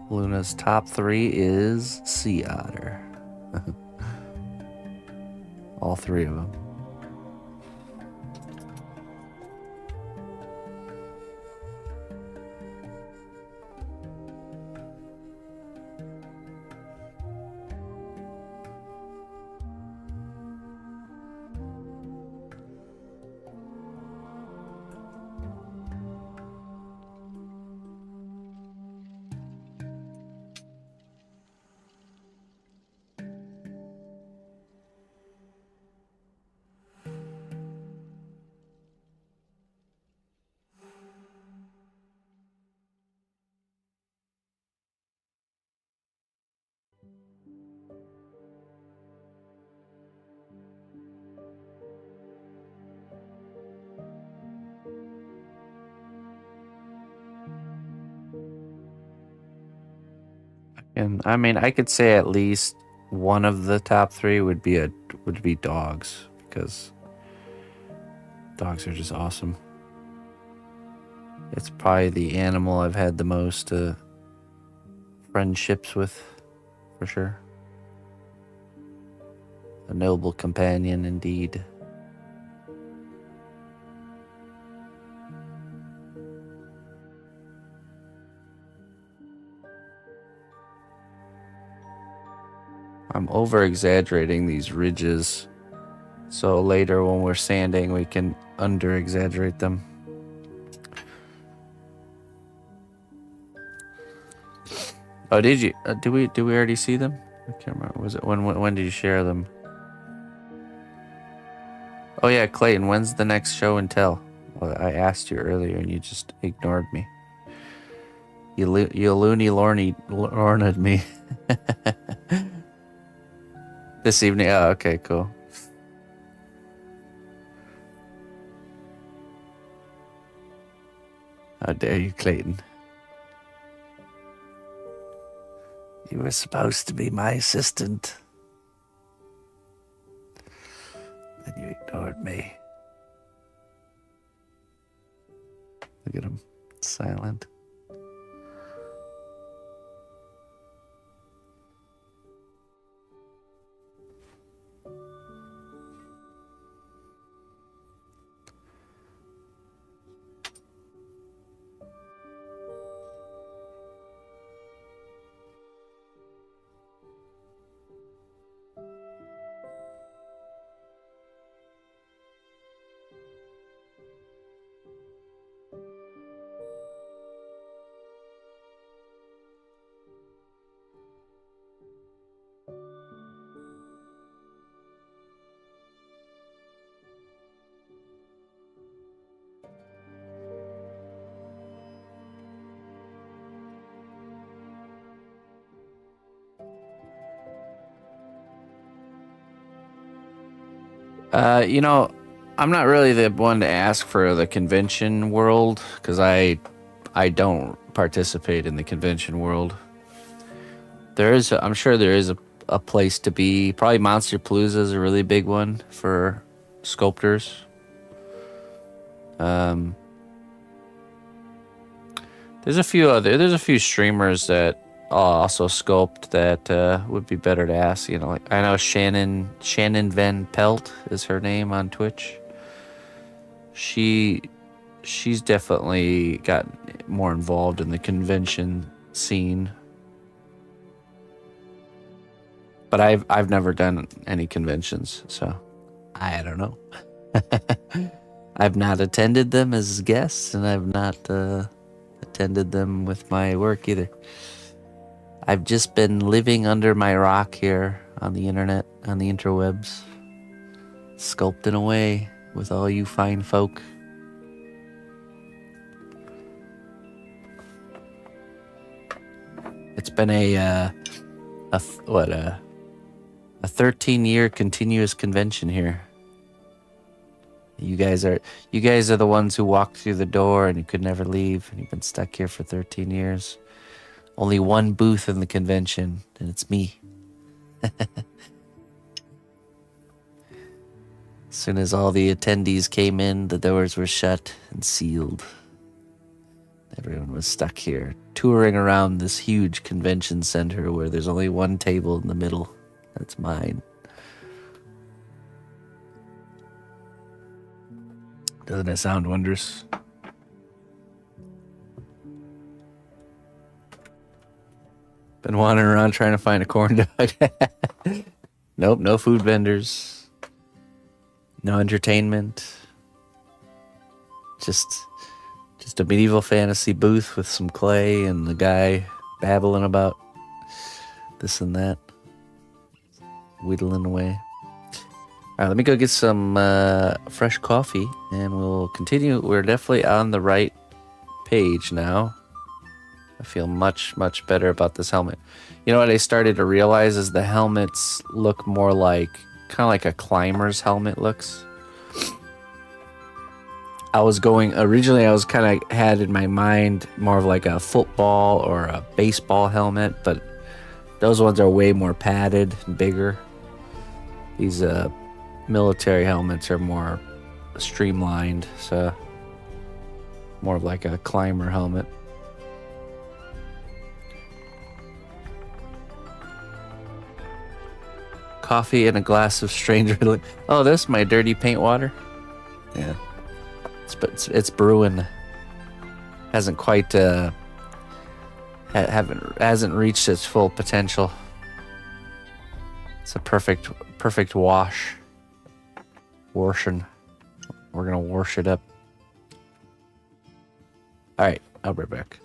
Luna's top 3 is sea otter. All 3 of them. And I mean, I could say at least one of the top 3 would be dogs, because dogs are just awesome. It's probably the animal I've had the most friendships with, for sure. A noble companion indeed. I'm over-exaggerating these ridges, so later when we're sanding we can under-exaggerate them. Oh, did you? Did we already see them? I can't remember. Was it when did you share them? Oh yeah, Clayton. When's the next show and tell? Well, I asked you earlier and you just ignored me. You loony lorned me. This evening. Oh, okay, cool. How dare you, Clayton? You were supposed to be my assistant. And you ignored me. Look at him. Silent. You know, I'm not really the one to ask for the convention world because I don't participate in the convention world. I'm sure there is a place to be. Probably Monster Palooza is a really big one for sculptors. There's a few streamers that also sculpt that would be better to ask. You know, like I know Shannon Van Pelt is her name on Twitch. She's definitely got more involved in the convention scene. But I've never done any conventions, so I don't know. I've not attended them as guests, and I've not attended them with my work either. I've just been living under my rock here on the internet, on the interwebs, sculpting away with all you fine folk. It's been a 13-year continuous convention here. You guys are the ones who walked through the door and you could never leave, and you've been stuck here for 13 years. Only one booth in the convention, and it's me. As soon as all the attendees came in, the doors were shut and sealed. Everyone was stuck here, touring around this huge convention center where there's only one table in the middle. That's mine. Doesn't it sound wondrous? Been wandering around trying to find a corn dog. Nope, no food vendors. No entertainment. Just a medieval fantasy booth with some clay and the guy babbling about this and that. Whittling away. All right, let me go get some fresh coffee and we'll continue. We're definitely on the right page now. I feel much, much better about this helmet. You know what I started to realize is the helmets look more like, kind of like a climber's helmet looks. Originally I was kind of had in my mind more of like a football or a baseball helmet, but those ones are way more padded and bigger. These military helmets are more streamlined, so more of like a climber helmet. Coffee and a glass of stranger. Oh, this my dirty paint water. Yeah, it's brewing. Hasn't quite hasn't reached its full potential. It's a perfect wash. Washing. We're gonna wash it up. All right, I'll be right back.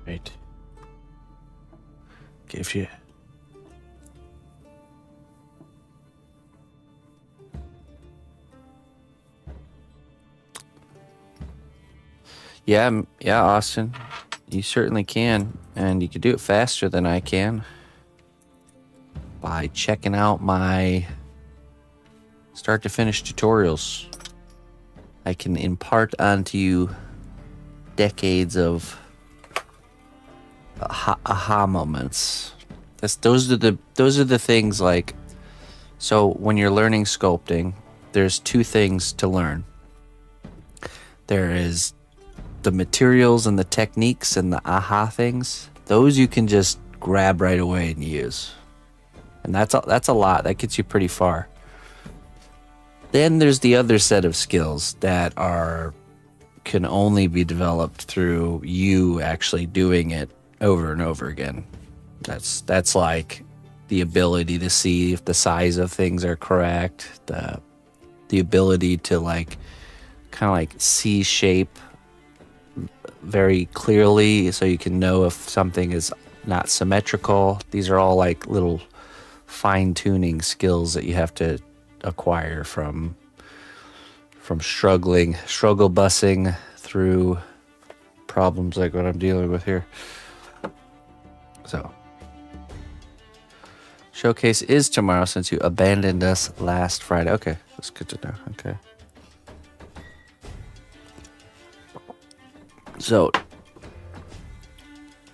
Right. Give you. Yeah, yeah, Austin. You certainly can. And you can do it faster than I can by checking out my start to finish tutorials. I can impart onto you decades of aha moments. Those are the things like, so when you're learning sculpting, there's two things to learn. There is the materials and the techniques and the aha things. Those you can just grab right away and use. And that's a lot. That gets you pretty far. Then there's the other set of skills that can only be developed through you actually doing it over and over again. That's like the ability to see if the size of things are correct, the ability to like kind of like see shape very clearly so you can know if something is not symmetrical. These are all like little fine-tuning skills that you have to acquire from struggle bussing through problems like what I'm dealing with here. So, showcase is tomorrow since you abandoned us last Friday. Okay, that's good to know. Okay. So,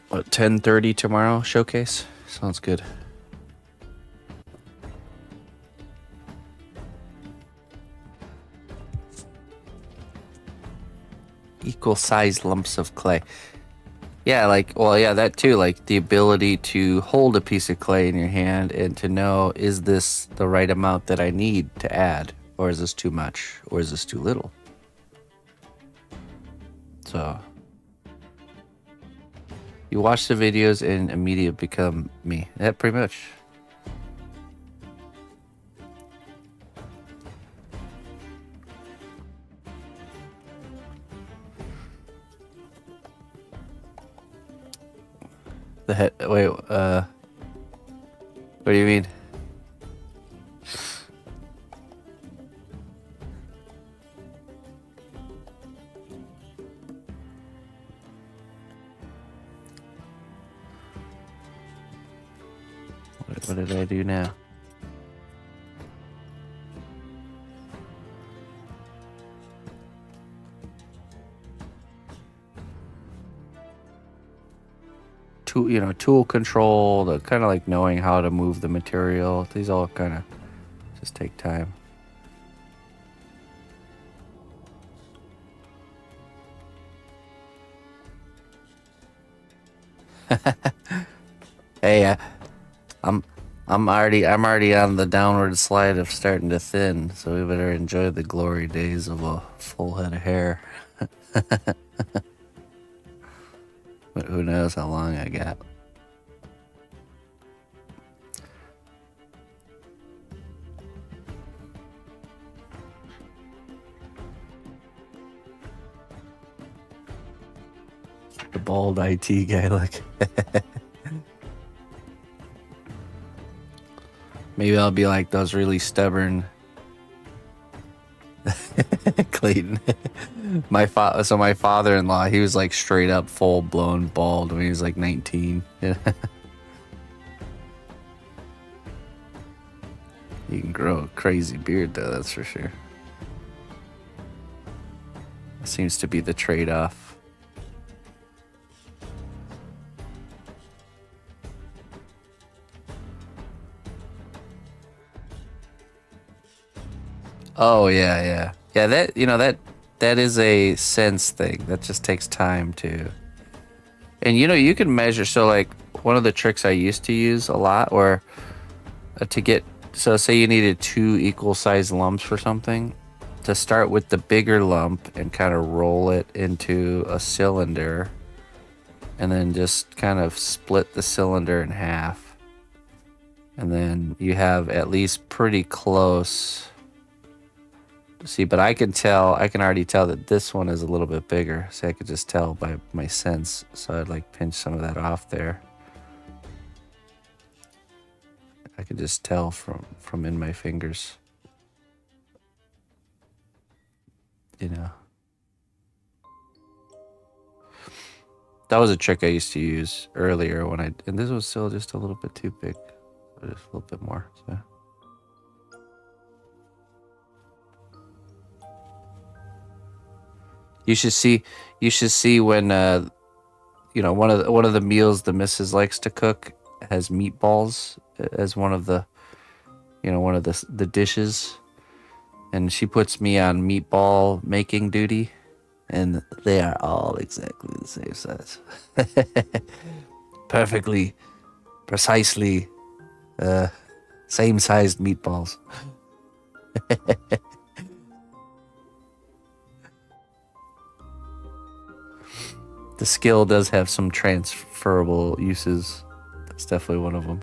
what, 10:30 tomorrow showcase? Sounds good. Equal sized lumps of clay. Yeah, like, well, yeah, that too. Like the ability to hold a piece of clay in your hand and to know, is this the right amount that I need to add? Or is this too much? Or is this too little? So, you watch the videos and immediately become me. Yeah, pretty much. The head. Wait. What do you mean? What did I do now? Tool control, the kind of like knowing how to move the material. These all kind of just take time. Hey, I'm already on the downward slide of starting to thin, so we better enjoy the glory days of a full head of hair. But who knows how long I got. The bald IT guy, look. Maybe I'll be like those really stubborn Clayton. My father-in-law, he was like straight up full-blown bald when he was like 19. You can grow a crazy beard though, that's for sure. Seems to be the trade-off. Oh yeah. That is a sense thing. That just takes time to. And you can measure. So like one of the tricks I used to use a lot, or to get. So say you needed 2 equal sized lumps for something, to start with the bigger lump and kind of roll it into a cylinder, and then just kind of split the cylinder in half, and then you have at least pretty close. See, but I can already tell that this one is a little bit bigger. See, I could just tell by my sense. So I'd like pinch some of that off there. I could just tell from in my fingers. That was a trick I used to use earlier when and this was still just a little bit too big. Just a little bit more, so. You should see when one of the meals the missus likes to cook has meatballs as one of the the dishes, and she puts me on meatball making duty, and they are all exactly the same size. Perfectly, precisely, same sized meatballs. The skill does have some transferable uses. That's definitely one of them.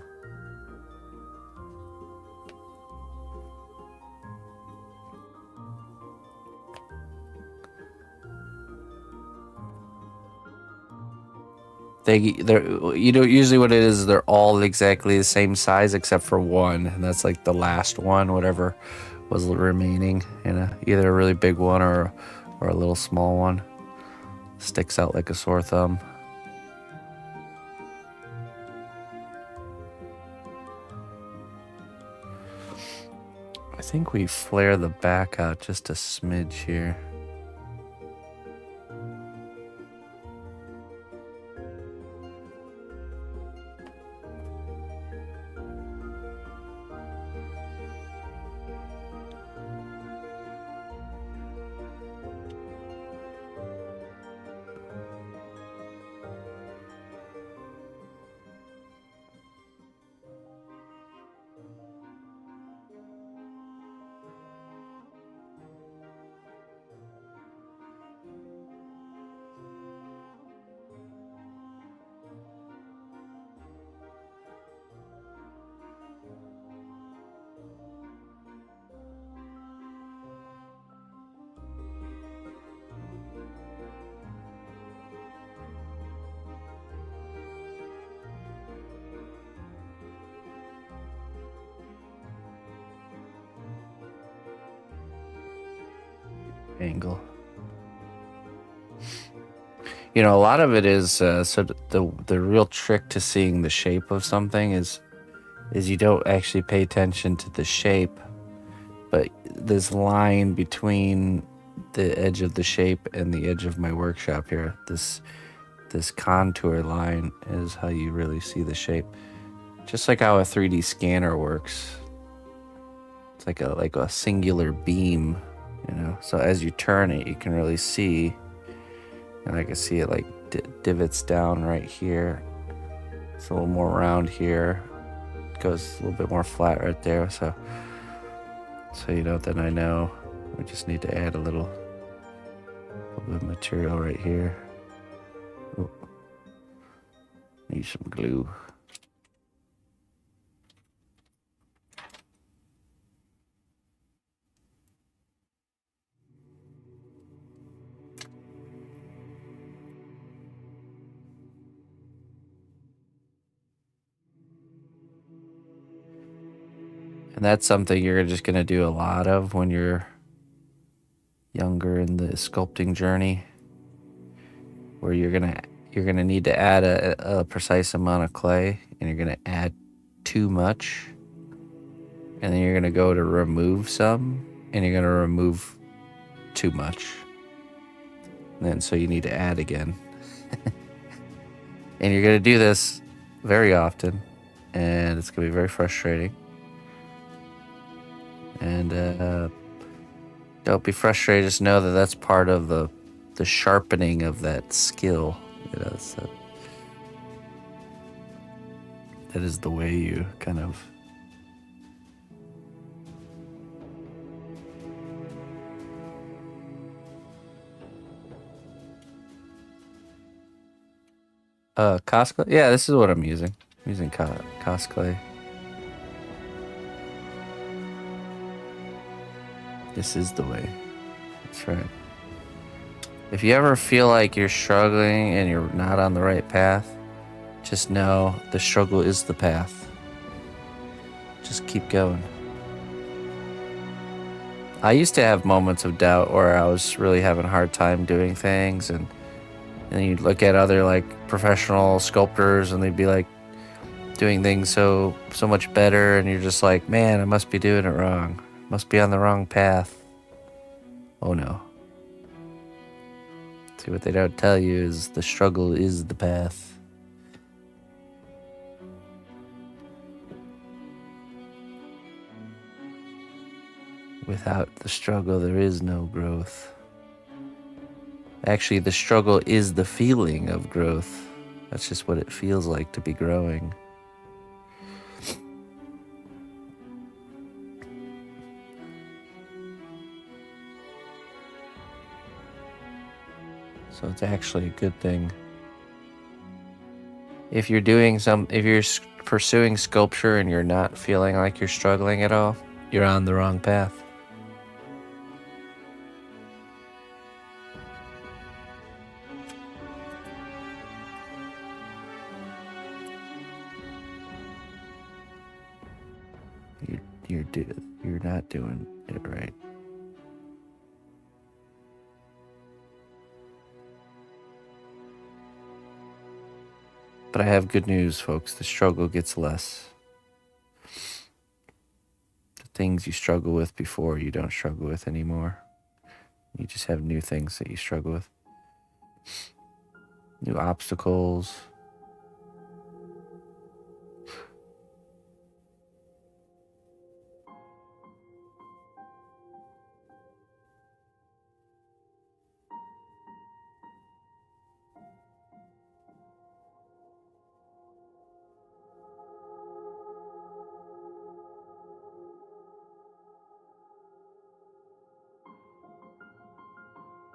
Usually what it is they're all exactly the same size except for one, and that's like the last one, whatever was remaining, either a really big one or a little small one. Sticks out like a sore thumb. I think we flare the back out just a smidge here. Angle. A lot of it is so the real trick to seeing the shape of something is you don't actually pay attention to the shape, but this line between the edge of the shape and the edge of my workshop here, this contour line is how you really see the shape. Just like how a 3D scanner works. It's like a singular beam. So as you turn it, you can really see, and I can see it like divots down right here. It's a little more round here. It goes a little bit more flat right there. So then I know we just need to add a little bit of material right here. Ooh. Need some glue. And that's something you're just going to do a lot of when you're younger in the sculpting journey, where you're going to need to add a precise amount of clay, and you're going to add too much. And then you're going to go to remove some, and you're going to remove too much. And then so you need to add again. And you're going to do this very often, and it's going to be very frustrating. And don't be frustrated. Just know that that's part of the sharpening of that skill. So that is the way you kind of Cosplay? Yeah, this is what I'm using. I'm using cosplay. This is the way. That's right. If you ever feel like you're struggling and you're not on the right path, just know the struggle is the path. Just keep going. I used to have moments of doubt where I was really having a hard time doing things, and And then you'd look at other like professional sculptors and they'd be like doing things so much better, and you're just like, man, I must be doing it wrong. Must be on the wrong path. Oh no. See, what they don't tell you is the struggle is the path. Without the struggle, there is no growth. Actually, the struggle is the feeling of growth. That's just what it feels like to be growing. So it's actually a good thing. If you're pursuing sculpture and you're not feeling like you're struggling at all, you're on the wrong path. You're not doing it right. But I have good news, folks. The struggle gets less. The things you struggle with before, you don't struggle with anymore. You just have new things that you struggle with. New obstacles.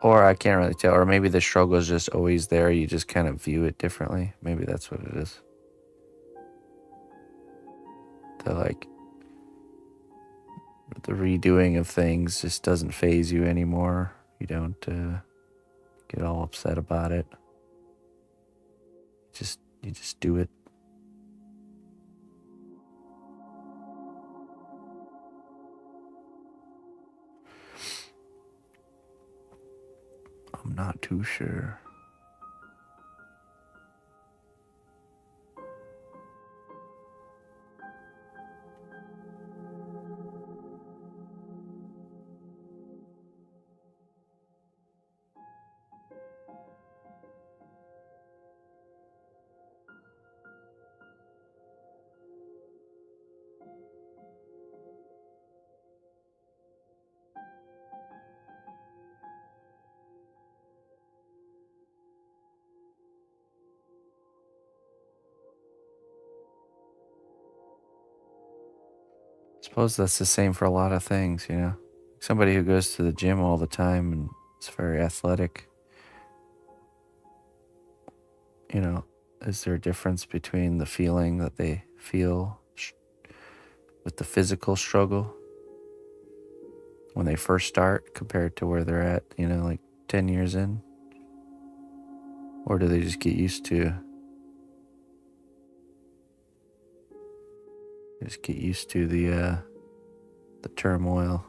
Or I can't really tell. Or maybe the struggle is just always there. You just kind of view it differently. Maybe that's what it is. The redoing of things just doesn't faze you anymore. You don't get all upset about it. You just do it. I'm not too sure. Suppose that's the same for a lot of things, you know. Somebody who goes to the gym all the time and is very athletic, you know, is there a difference between the feeling that they feel with the physical struggle when they first start compared to where they're at, you know, like 10 years in? Or do they just get used to the turmoil?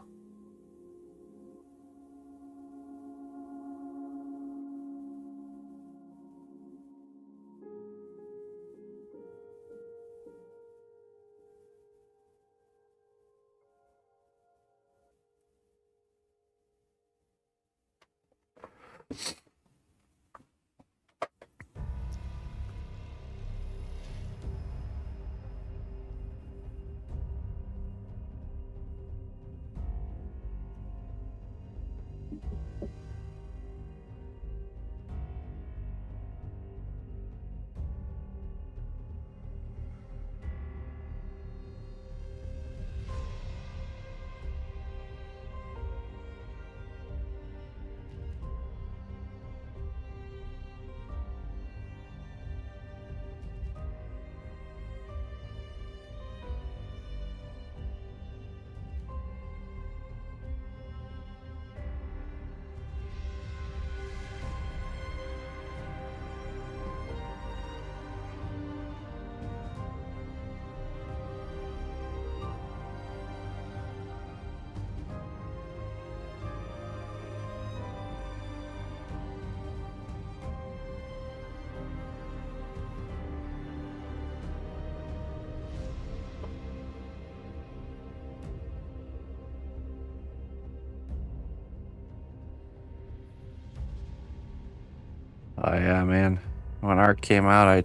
yeah, man. When Ark came out, I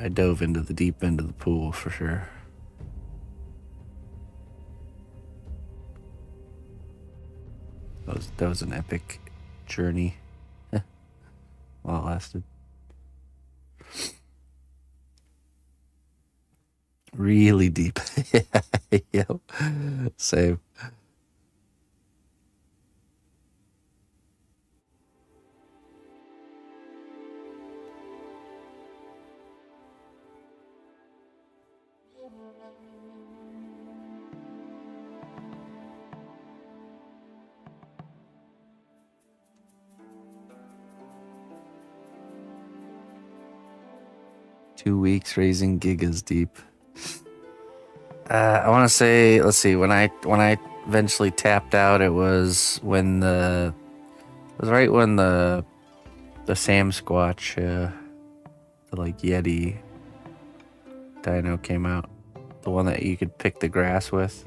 dove into the deep end of the pool for sure. That was an epic journey. While it lasted. Really deep. Yeah, yep. Same. 2 weeks raising gigas deep. I want to say, let's see, when I eventually tapped out, it was right when the Sam Squatch, the like Yeti dino came out, the one that you could pick the grass with.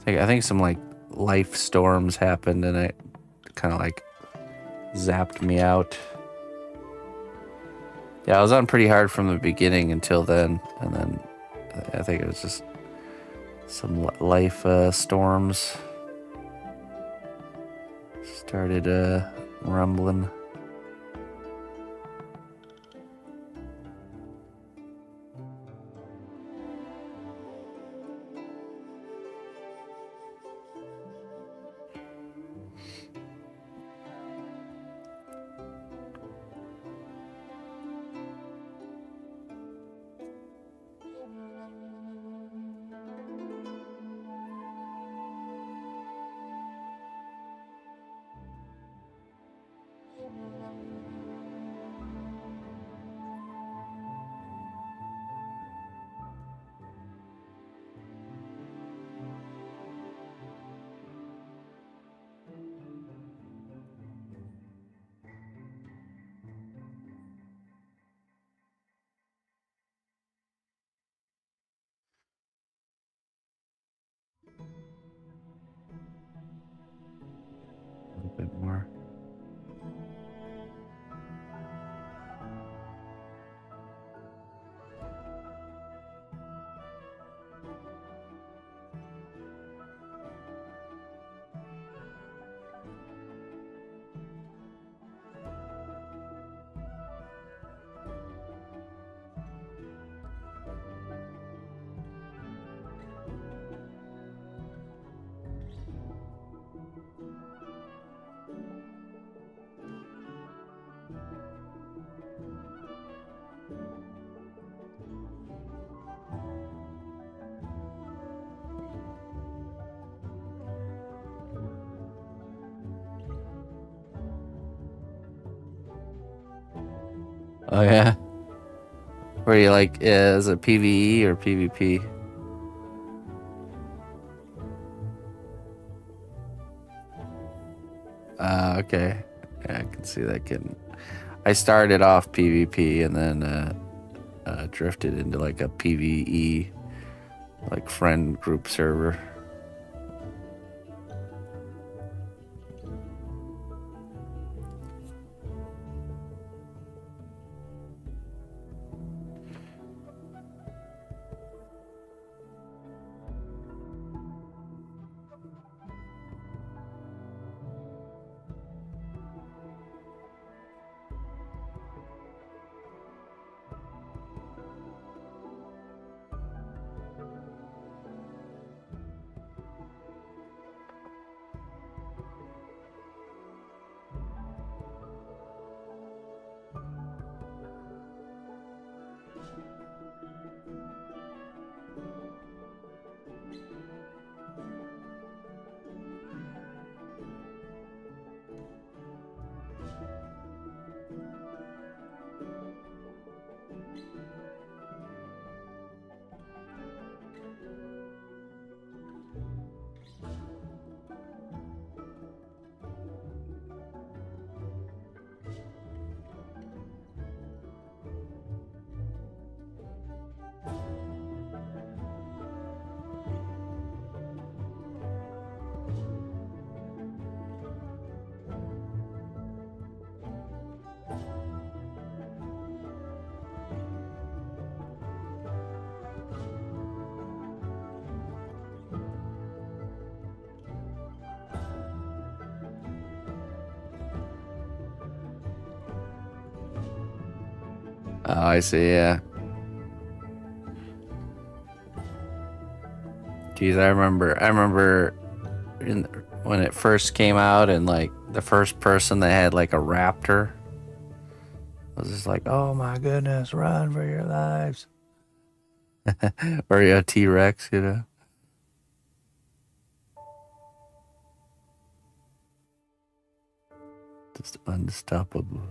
I think some like life storms happened and it kind of like zapped me out. Yeah, I was on pretty hard from the beginning until then, and then I think it was just some life storms started rumbling. A little bit more. Oh yeah. Were you like, is it PvE or PvP? Okay. Yeah, I can see that getting. I started off PvP and then drifted into like a PvE, like friend group server. Oh, I see. Yeah. Geez, I remember in, when it first came out, and like the first person that had like a raptor was just like, "Oh my goodness, run for your lives!" Or a T Rex, you know. Just unstoppable.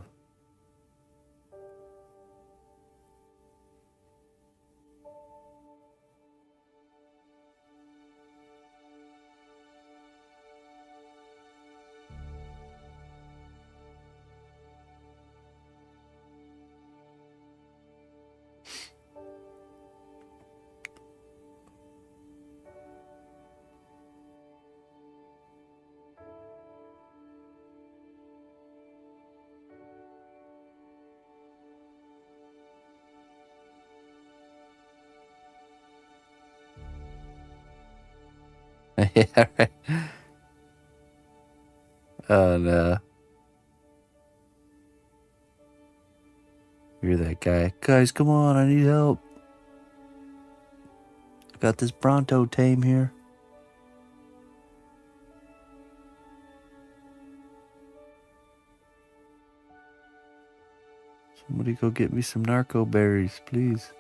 Yeah, right. Oh no, you're that guy. Guys, come on, I need help. I got this Bronto tame here. Somebody go get me some narco berries, please.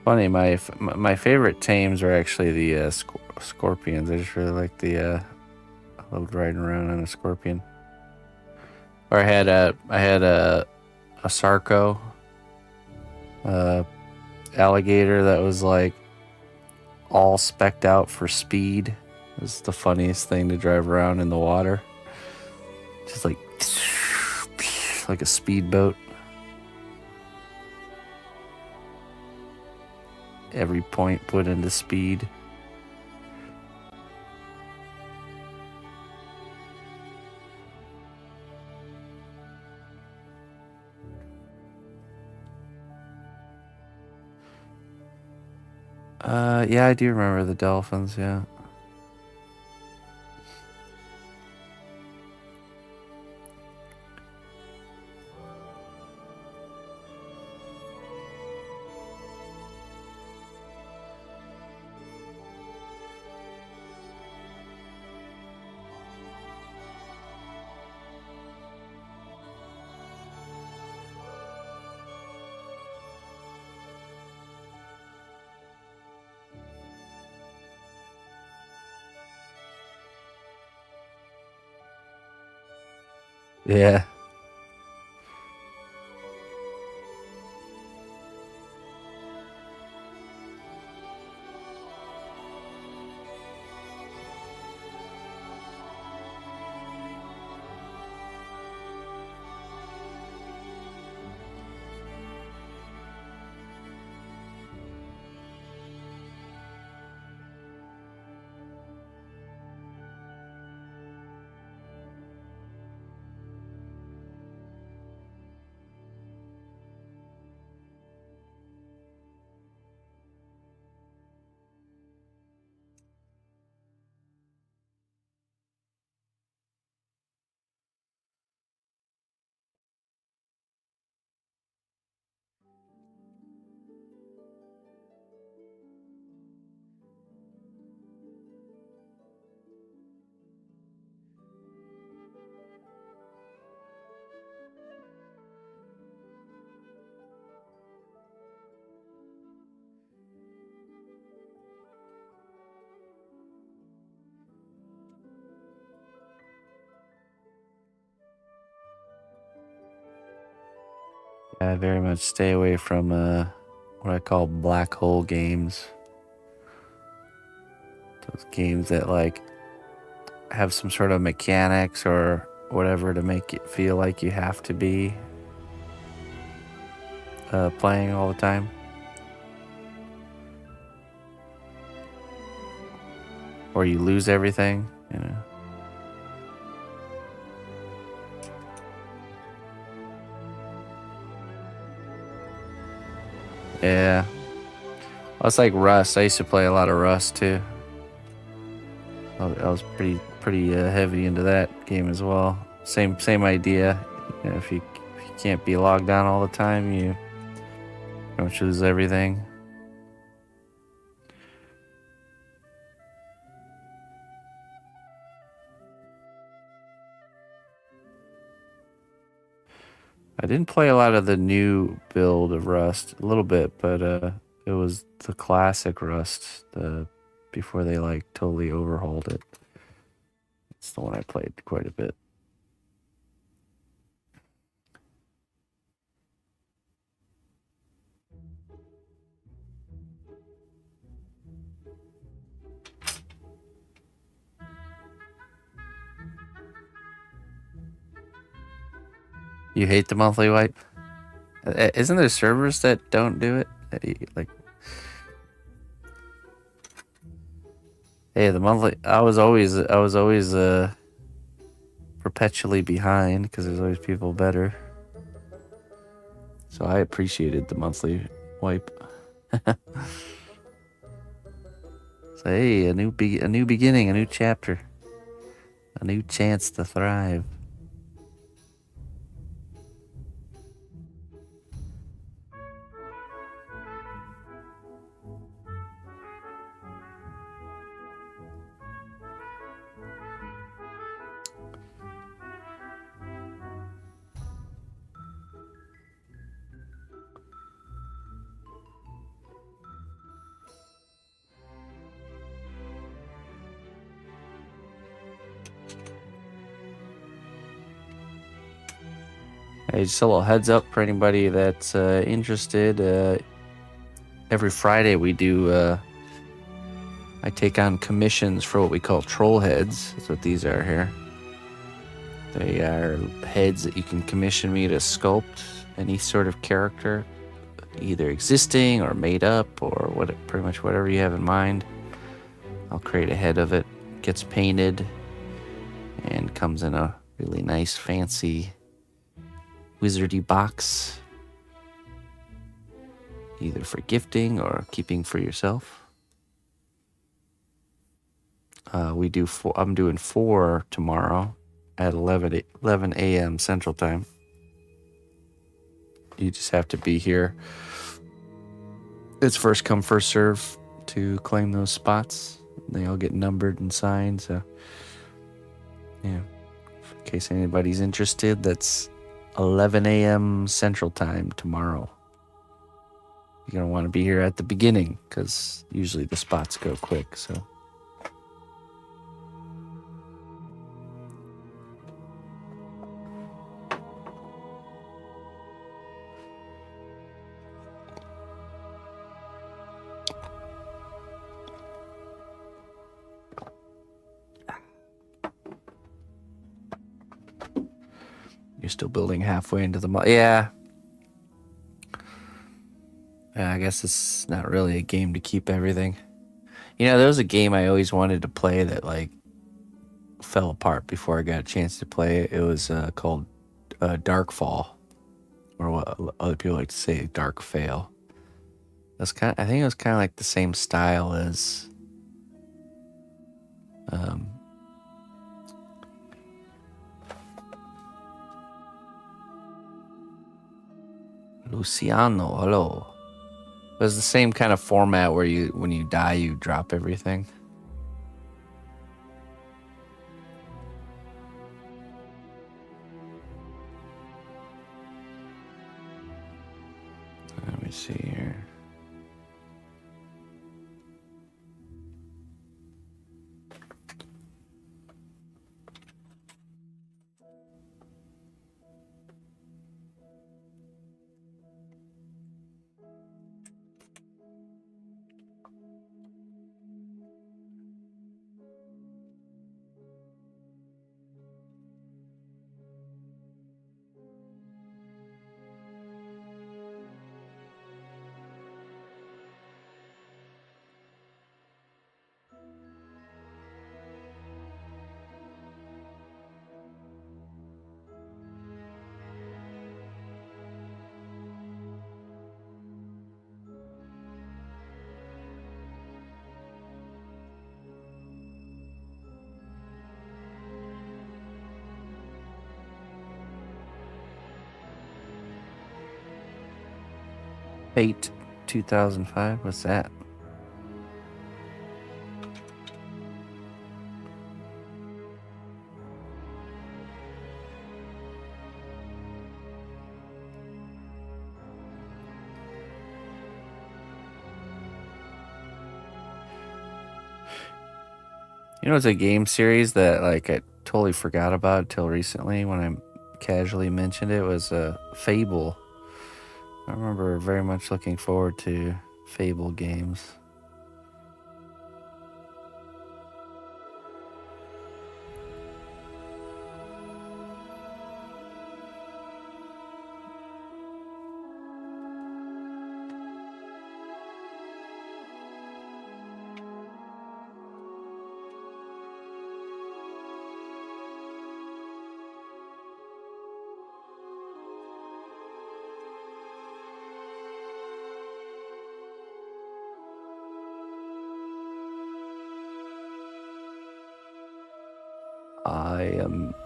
Funny, my favorite tames are actually the scorpions. I just really like I loved riding around on a scorpion. Or I had a sarco, uh, alligator that was like all specked out for speed. It was the funniest thing to drive around in the water, just like a speedboat. Every point put into speed. Yeah, I do remember the dolphins. Yeah. Yeah. I very much stay away from what I call black hole games. Those games that like have some sort of mechanics or whatever to make it feel like you have to be playing all the time? Or you lose everything, you know? Yeah. Well, it's like Rust. I used to play a lot of Rust too. I was pretty heavy into that game as well. Same idea. You know, if you can't be logged on all the time, you don't lose everything. I didn't play a lot of the new build of Rust, a little bit, but it was the classic Rust, the before they like totally overhauled it. It's the one I played quite a bit. You hate the monthly wipe? Isn't there servers that don't do it? Like, hey, the monthly. I was always perpetually behind because there's always people better. So I appreciated the monthly wipe. So hey, a new beginning, a new chapter, a new chance to thrive. Hey, just a little heads up for anybody that's interested. Every Friday we do. I take on commissions for what we call troll heads. That's what these are here. They are heads that you can commission me to sculpt any sort of character, either existing or made up or pretty much whatever you have in mind. I'll create a head of it. Gets painted and comes in a really nice, fancy, wizardy box, either for gifting or keeping for yourself. I'm doing 4 tomorrow at 11 a.m. Central Time. You just have to be here. It's first come, first serve to claim those spots. They all get numbered and signed. So, yeah. In case anybody's interested, that's 11 a.m. Central Time tomorrow. You're going to want to be here at the beginning because usually the spots go quick. So. You're still building halfway into the month. Yeah. I guess it's not really a game to keep everything. You know, there was a game I always wanted to play that like fell apart before I got a chance to play it. It was called Darkfall, or what other people like to say, Dark Fail. I think it was kind of like the same style as Luciano. Hello. It was the same kind of format where when you die, you drop everything. Let me see here. Fate 2005. What's that? You know, it's a game series that like I totally forgot about until recently when I casually mentioned it was Fable. I remember very much looking forward to Fable games.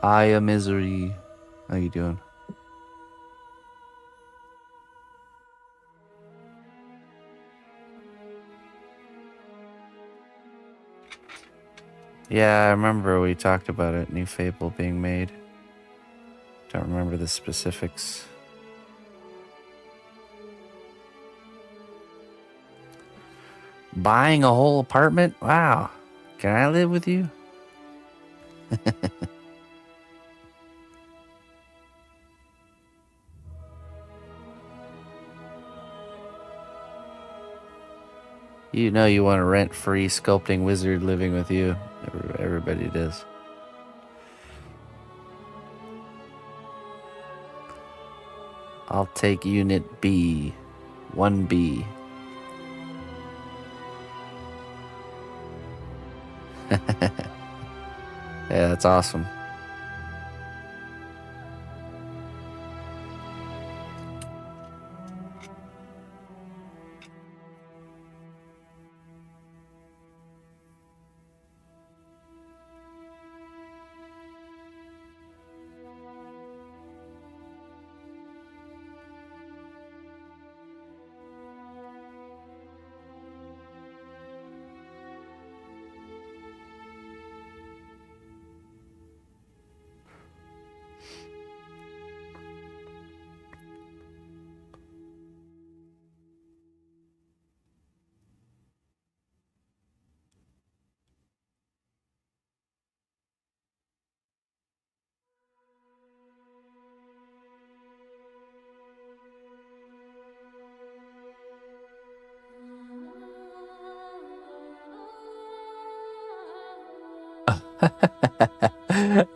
I am misery. How you doing? Yeah, I remember we talked about it. New Fable being made. Don't remember the specifics. Buying a whole apartment? Wow. Can I live with you? You know you want a rent-free sculpting wizard living with you. Everybody does. I'll take unit B. 1B. Yeah, that's awesome.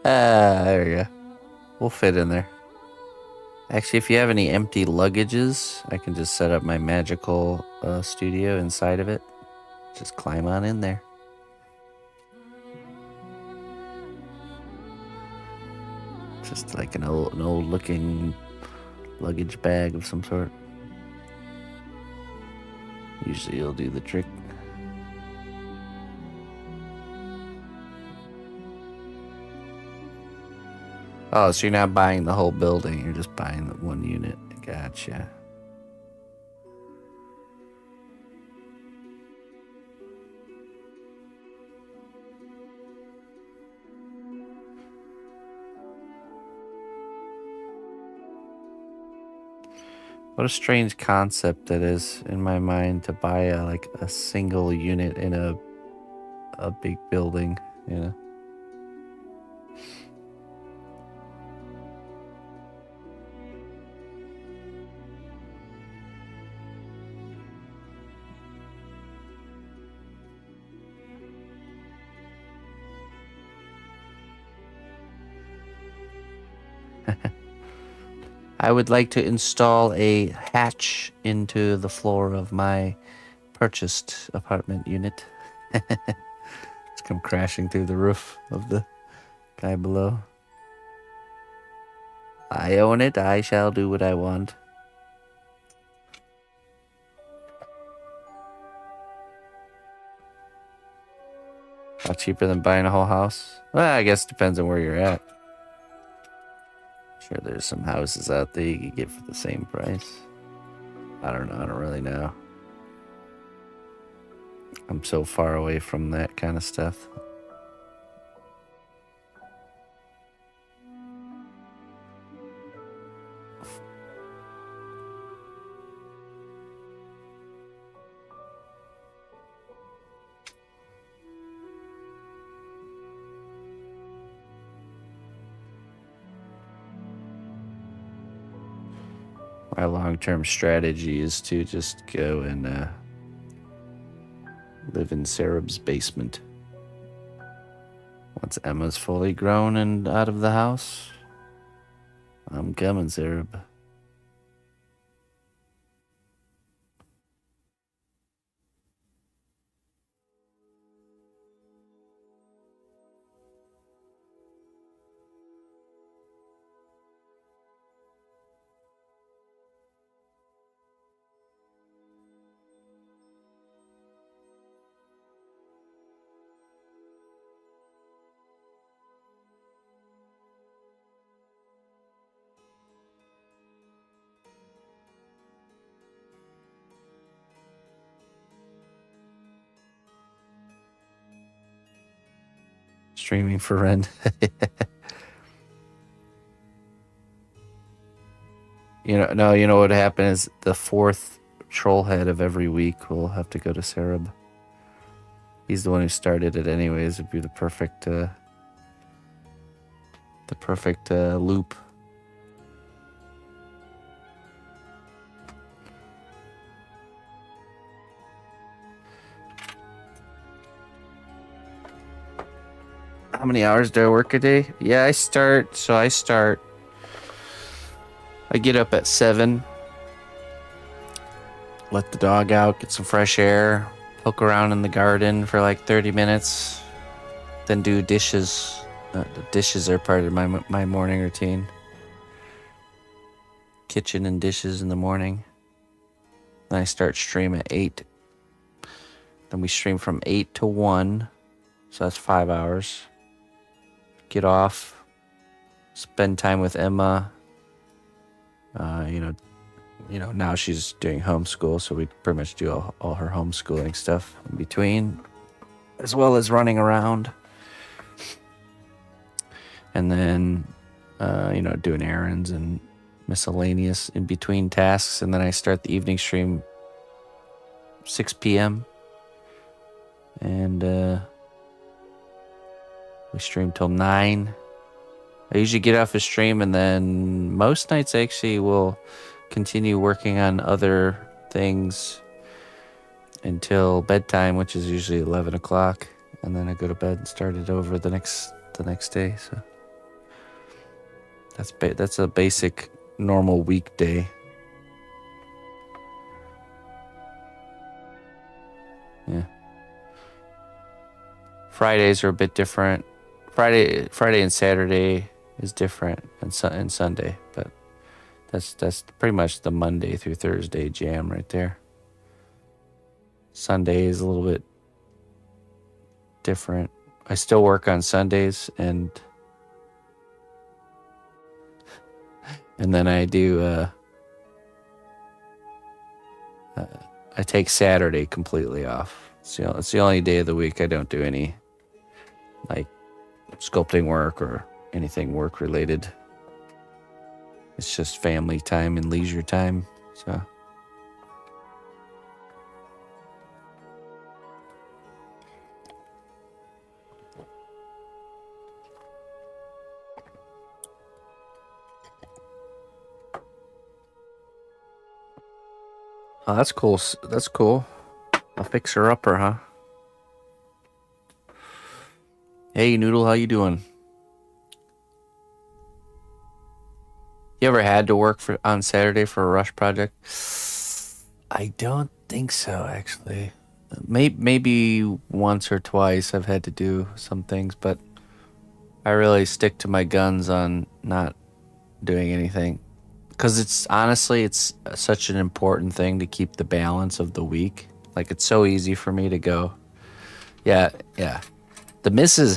There we go. We'll fit in there. Actually, if you have any empty luggages, I can just set up my magical studio inside of it. Just climb on in there. Just like an old looking luggage bag of some sort. Usually it'll do the trick. Oh, so you're not buying the whole building, you're just buying the one unit. Gotcha. What a strange concept that is in my mind to buy a single unit in a big building, you know. I would like to install a hatch into the floor of my purchased apartment unit. It's come crashing through the roof of the guy below. I own it. I shall do what I want. A lot cheaper than buying a whole house. Well, I guess it depends on where you're at. Sure, there's some houses out there you can get for the same price. I don't know. I don't really know. I'm so far away from that kind of stuff. My long-term strategy is to just go and live in Sarab's basement. Once Emma's fully grown and out of the house, I'm coming, Sarab. Streaming for Ren. You know what happened is the fourth troll head of every week will have to go to Sarab. He's the one who started it anyways. It'd be the perfect loop. How many hours do I work a day? Yeah, I get up at 7, let the dog out, get some fresh air, poke around in the garden for like 30 minutes, then do dishes. The dishes are part of my morning routine. Kitchen and dishes in the morning. Then I start stream at 8. Then we stream from 8 to 1, so that's 5 hours. Get off, spend time with Emma. Now she's doing homeschool, so we pretty much do all her homeschooling stuff in between, as well as running around. And then, doing errands and miscellaneous in between tasks. And then I start the evening stream 6 p.m. And we stream till 9. I usually get off a stream, and then most nights I actually will continue working on other things until bedtime, which is usually 11 o'clock, and then I go to bed and start it over the next day. So that's a basic normal weekday. Yeah. Fridays are a bit different. Friday and Saturday is different, and Sunday, but that's pretty much the Monday through Thursday jam right there. Sunday is a little bit different. I still work on Sundays, and then I do I take Saturday completely off. It's the only day of the week I don't do any like sculpting work or anything work related. It's just family time and leisure time. So oh, that's cool. That's cool. A fixer-upper, huh? Hey, Noodle, how you doing? You ever had to work on Saturday for a rush project? I don't think so, actually. Maybe once or twice I've had to do some things, but I really stick to my guns on not doing anything. Because it's such an important thing to keep the balance of the week. Like, it's so easy for me to go, yeah. The missus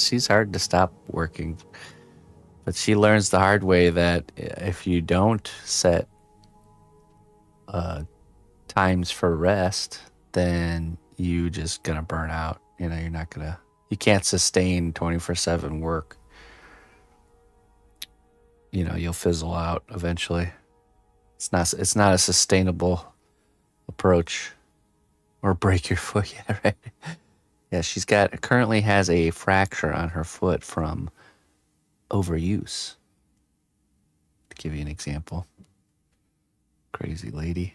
she's hard to stop working. But she learns the hard way that if you don't set times for rest, then you just gonna burn out. You know, you can't sustain 24/7 work. You know, you'll fizzle out eventually. It's not a sustainable approach. Or break your foot. Yeah, right. Yeah, currently has a fracture on her foot from overuse. To give you an example. Crazy lady.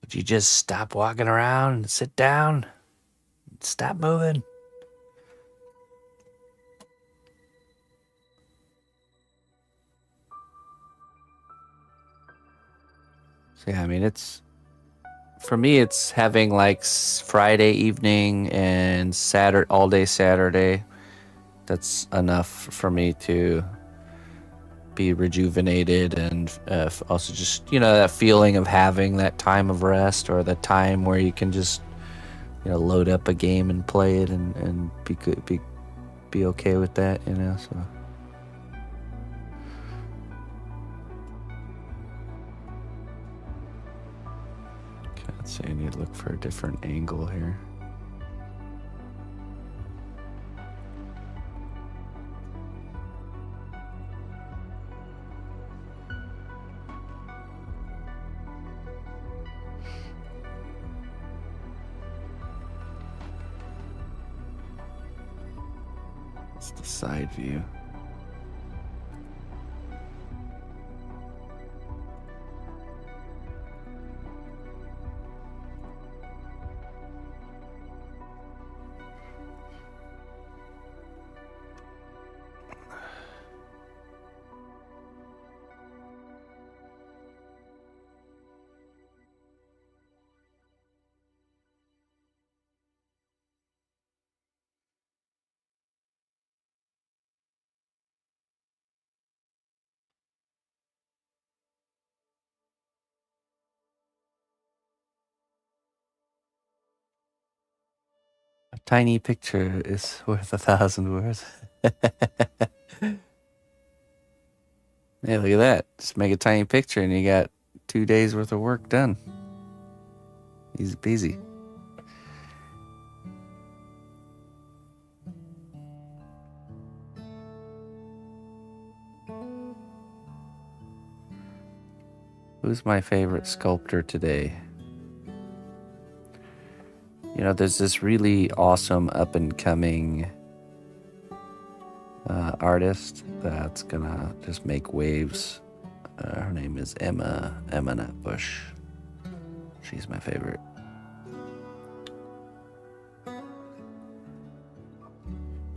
Would you just stop walking around and sit down? Stop moving. So yeah, I mean, for me, it's having like Friday evening and Saturday, all day Saturday. That's enough for me to be rejuvenated, and also just, you know, that feeling of having that time of rest, or the time where you can just, you know, load up a game and play it, and be good, be okay with that, you know. So okay, let's see, I need to look for a different angle here. It's the side view. A tiny picture is worth 1,000 words. Hey, look at that. Just make a tiny picture and you got 2 days worth of work done. Easy peasy. Who's my favorite sculptor today? You know, there's this really awesome up and coming artist that's gonna just make waves. Her name is cnotbusch. She's my favorite.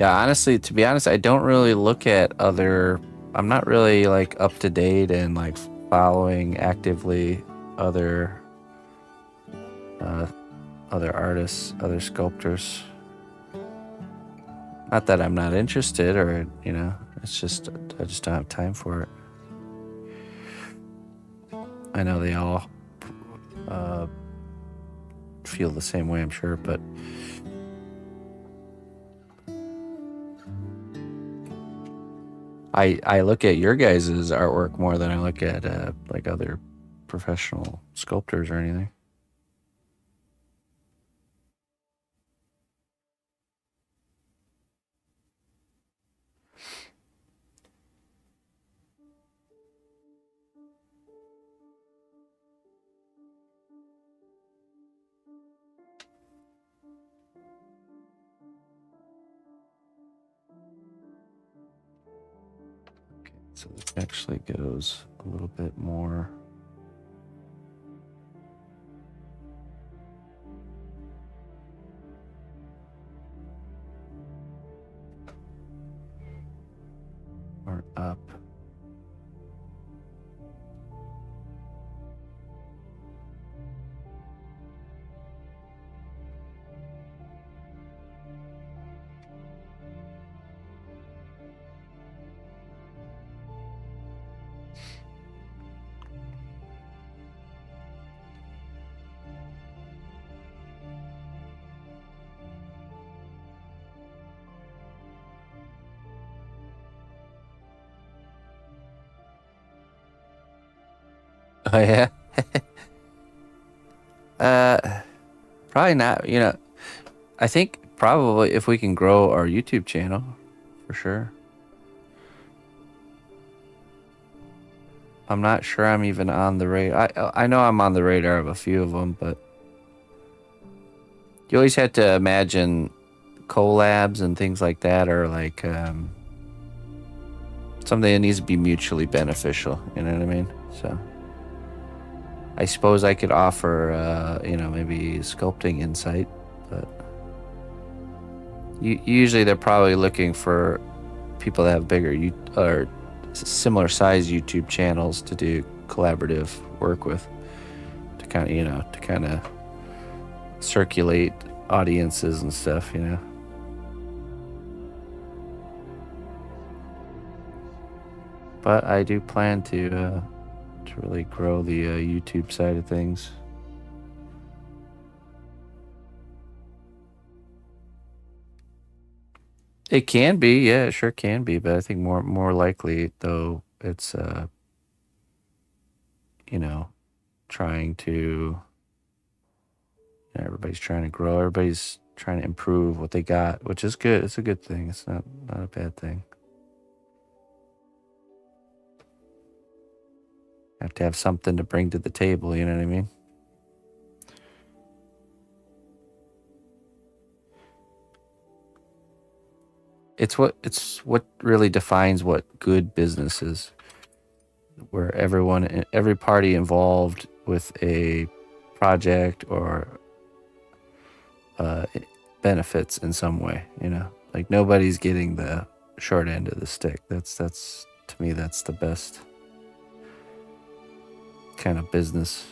Yeah, honestly, to be honest, I don't really look at I'm not really like up to date and like following actively other artists, other sculptors. Not that I'm not interested, or, you know, it's just I just don't have time for it. I know they all feel the same way, I'm sure, but I look at your guys' artwork more than I look at like other professional sculptors or anything. Okay, so this actually goes a little bit more. Or up. Oh yeah. Probably not. I think probably if we can grow our YouTube channel, for sure. I'm not sure I'm even on the radar. I know I'm on the radar of a few of them, but you always have to imagine collabs and things like that are like something that needs to be mutually beneficial. You know what I mean? So I suppose I could offer, maybe sculpting insight, but usually they're probably looking for people that have bigger or similar size YouTube channels to do collaborative work with, to kind of circulate audiences and stuff. But I do plan to really grow the YouTube side of things. It can be, yeah, it sure can be, but I think more likely though it's you know, trying to everybody's trying to grow, everybody's trying to improve what they got, which is good. It's a good thing. It's not a bad thing. Have to have something to bring to the table, you know what I mean? It's what really defines what good business is, where every party involved with a project or uh, benefits in some way. Like nobody's getting the short end of the stick. That's to me that's the best kind of business.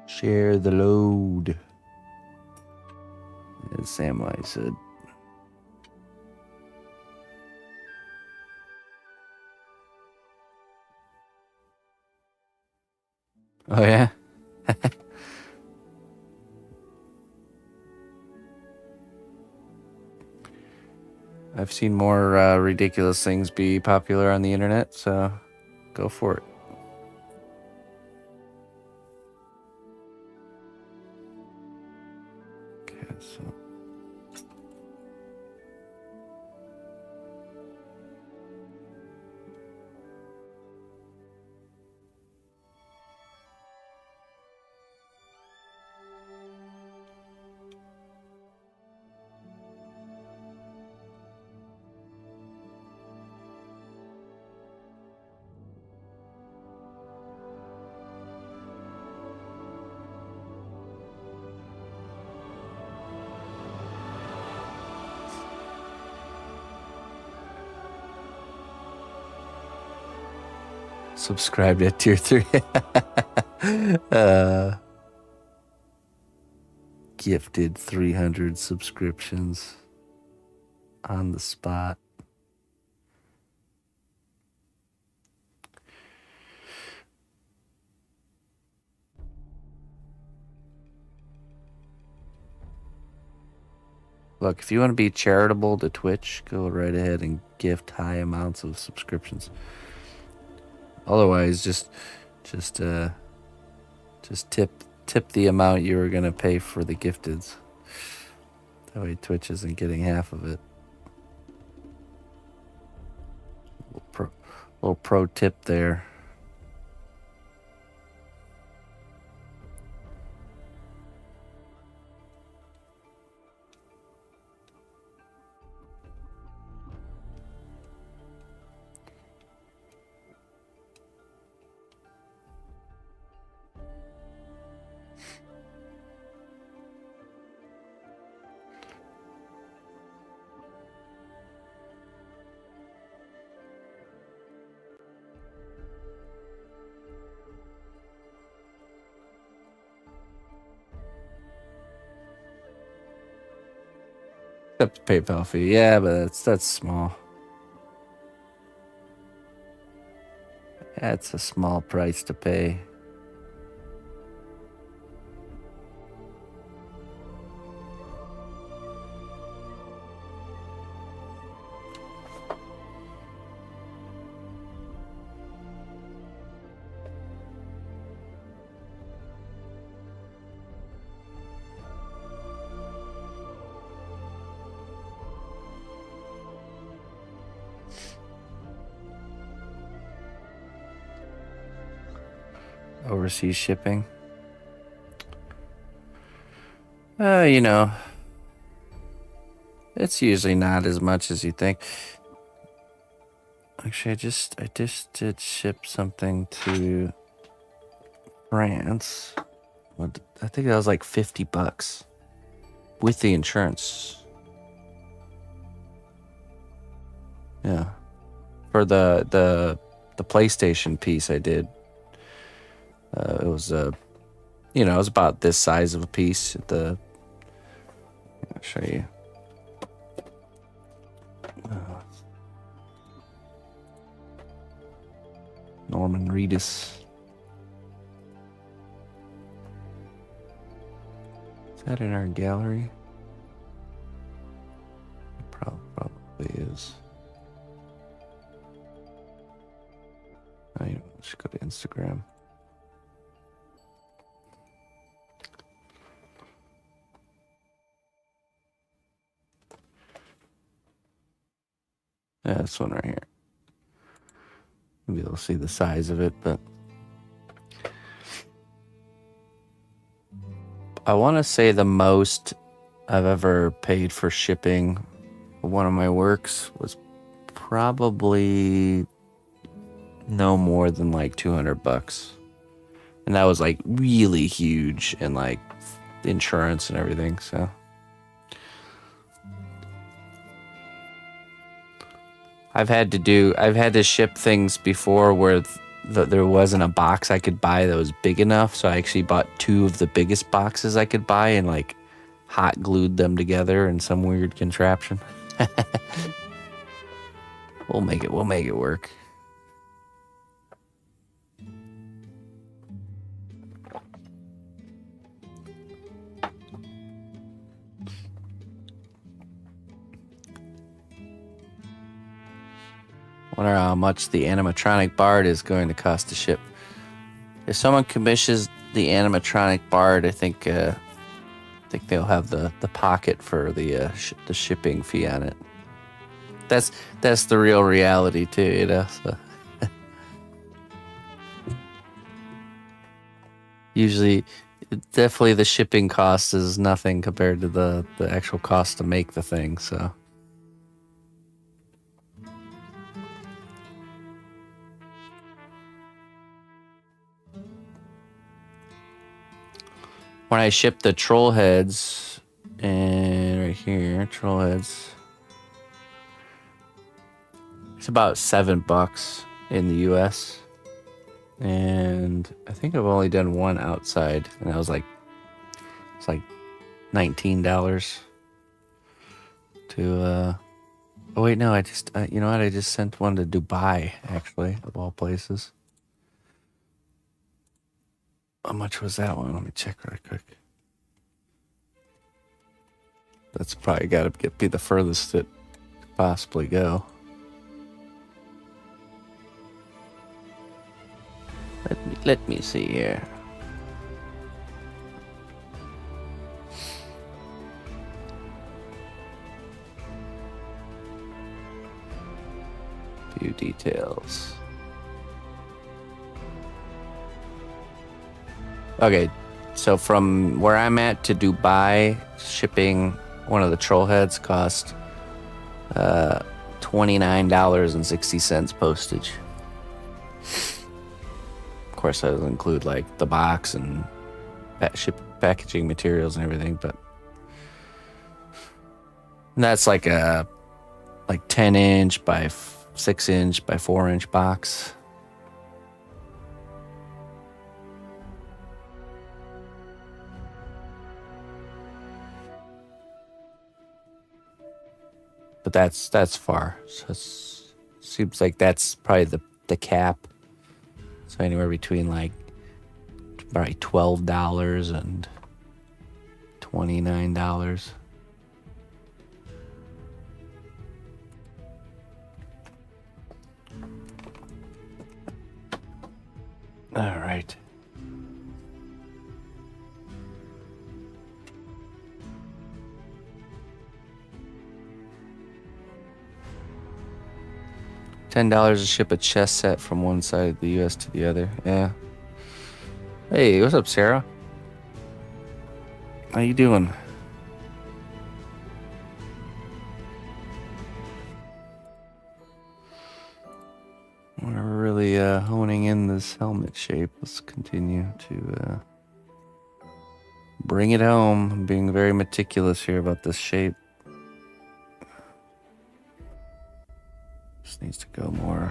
Share the load, as Samwise said. Oh yeah. I've seen more ridiculous things be popular on the internet, so go for it. Okay, so subscribed at tier 3. Gifted 300 subscriptions on the spot. Look, if you want to be charitable to Twitch, go right ahead and gift high amounts of subscriptions. Otherwise, just tip the amount you were gonna pay for the gifteds. That way, Twitch isn't getting half of it. Little pro tip there. Except the PayPal fee. Yeah, but that's small. That's a small price to pay. Overseas shipping. You know, it's usually not as much as you think. Actually, I just did ship something to France. I think that was like $50 with the insurance. Yeah, for the PlayStation piece I did. It was it was about this size of a piece. I'll show you. Norman Reedus. Is that in our gallery? It probably is. Let's go to Instagram. Yeah, this one right here. Maybe you'll see the size of it, but I want to say the most I've ever paid for shipping one of my works was probably no more than like $200, and that was like really huge, and like insurance and everything. So I've had to ship things before where there wasn't a box I could buy that was big enough, so I actually bought two of the biggest boxes I could buy and like hot glued them together in some weird contraption. We'll make it work. Wonder how much the animatronic bard is going to cost to ship. If someone commissions the animatronic bard, I think they'll have the pocket for the shipping fee on it. That's the real reality too, you know. So. Usually, definitely the shipping cost is nothing compared to the actual cost to make the thing. So. When I shipped the troll heads, and right here, troll heads, it's about $7 in the US. And I think I've only done one outside, and it's like $19 to oh wait, no, I just you know what, I just sent one to Dubai, actually, of all places. How much was that one? Let me check right quick. That's probably got to be the furthest it could possibly go. Let me see here. Few details. Okay, so from where I'm at to Dubai, shipping one of the troll heads cost $29.60 postage. Of course, that doesn't include like the box and packaging materials and everything, but that's like a 10-inch by 6-inch by 4-inch box. that's far. So seems like that's probably the cap. So anywhere between like probably $12 and $29. All right. $10 to ship a chess set from one side of the U.S. to the other. Yeah. Hey, what's up, Sarah? How you doing? We're really honing in this helmet shape. Let's continue to bring it home. I'm being very meticulous here about this shape. This needs to go more.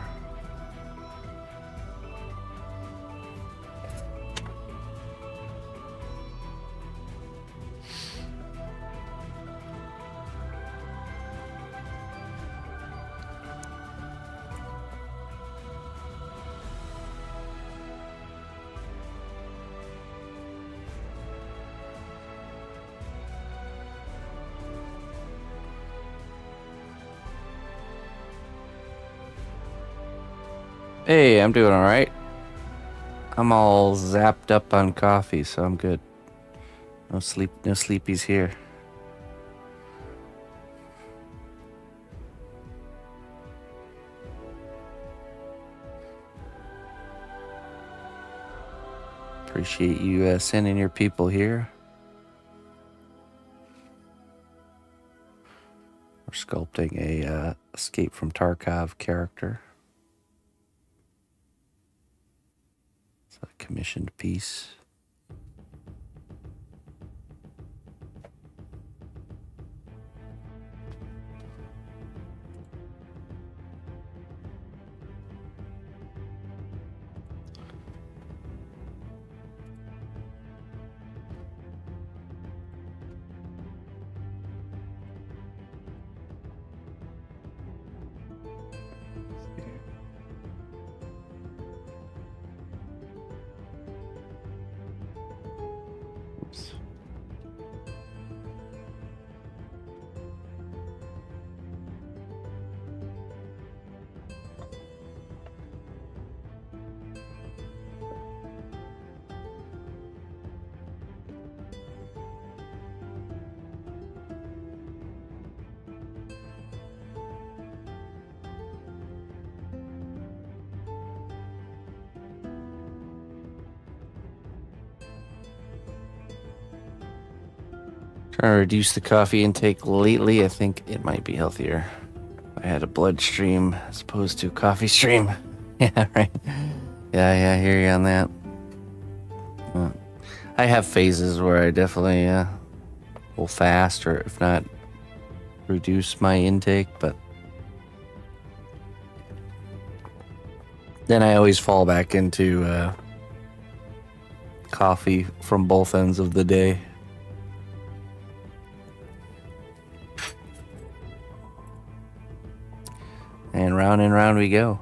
Hey, I'm doing all right. I'm all zapped up on coffee, so I'm good. No sleepies here. Appreciate you sending your people here. We're sculpting a Escape from Tarkov character. It's a commissioned piece. Oops. Trying to reduce the coffee intake lately. I think it might be healthier. I had a bloodstream as opposed to a coffee stream. Yeah, right. Yeah, I hear you on that. I have phases where I definitely will fast, or if not, reduce my intake, but then I always fall back into coffee from both ends of the day. And round we go.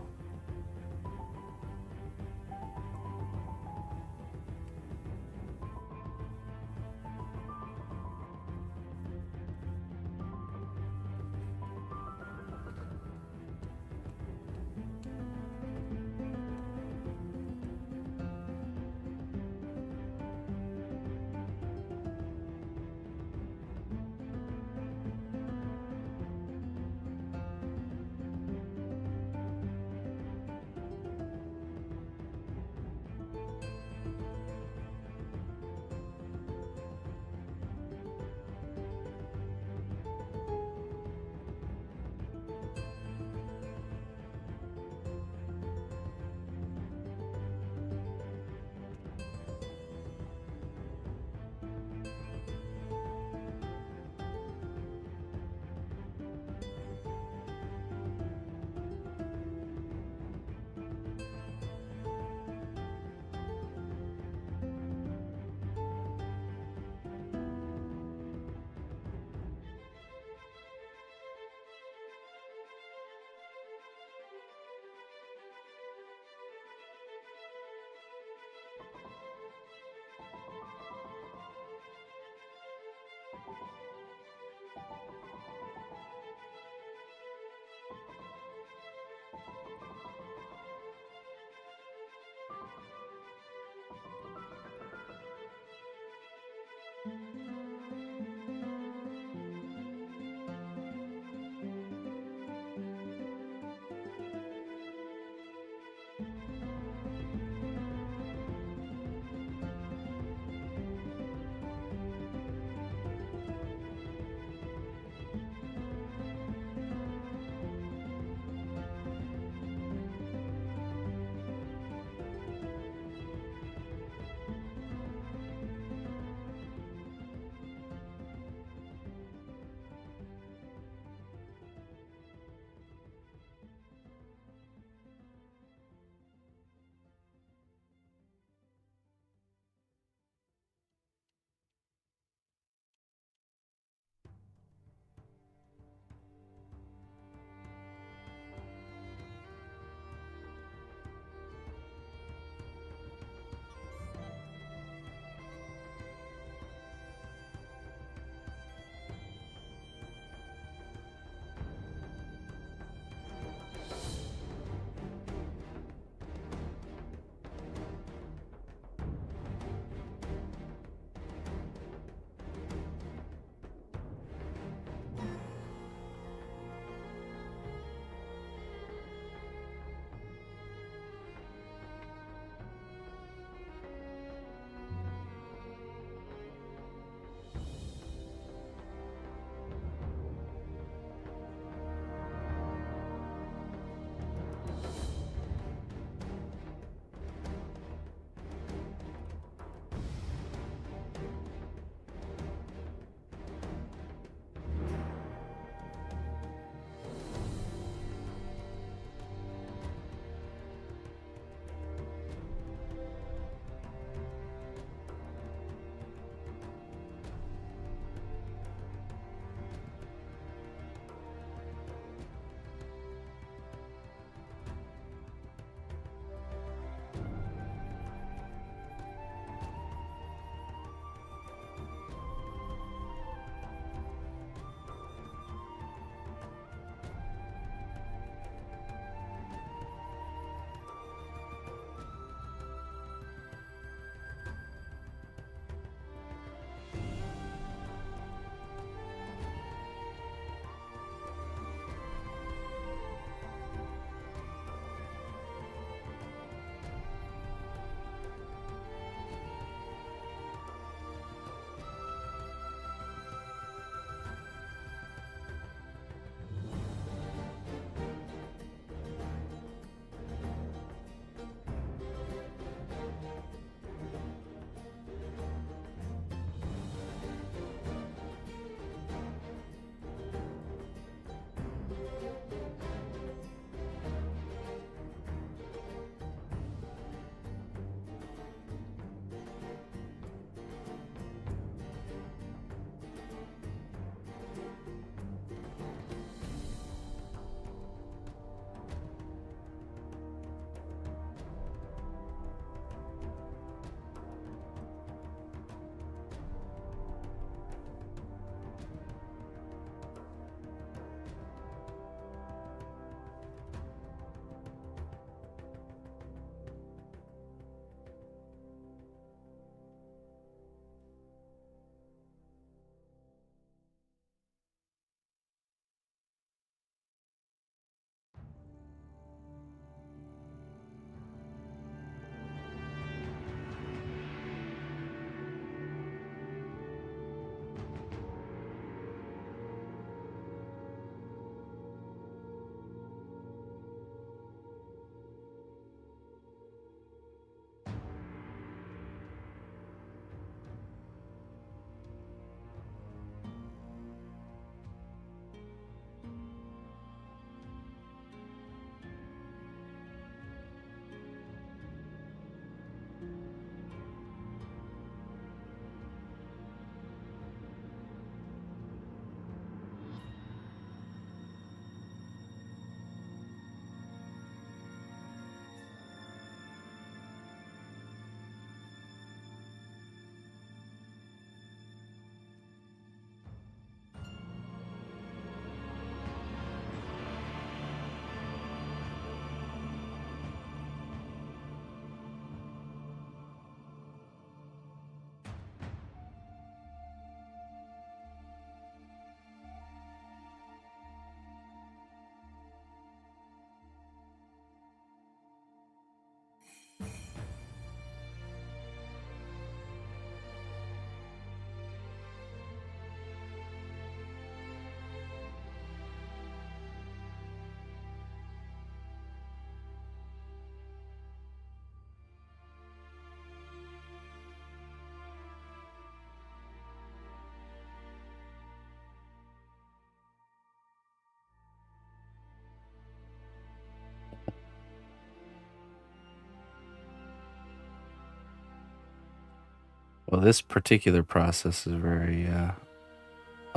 Well, this particular process is very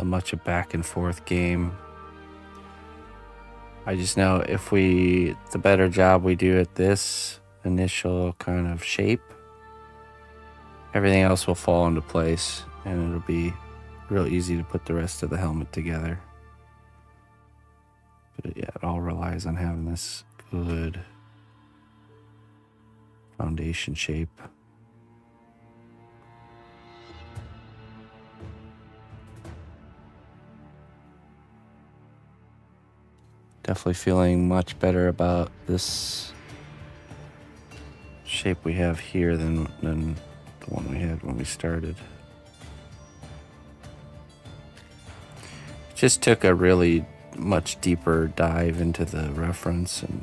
much a back and forth game. I just know if the better job we do at this initial kind of shape, everything else will fall into place and it'll be real easy to put the rest of the helmet together. But yeah, it all relies on having this good foundation shape. Definitely feeling much better about this shape we have here than the one we had when we started. Just took a really much deeper dive into the reference and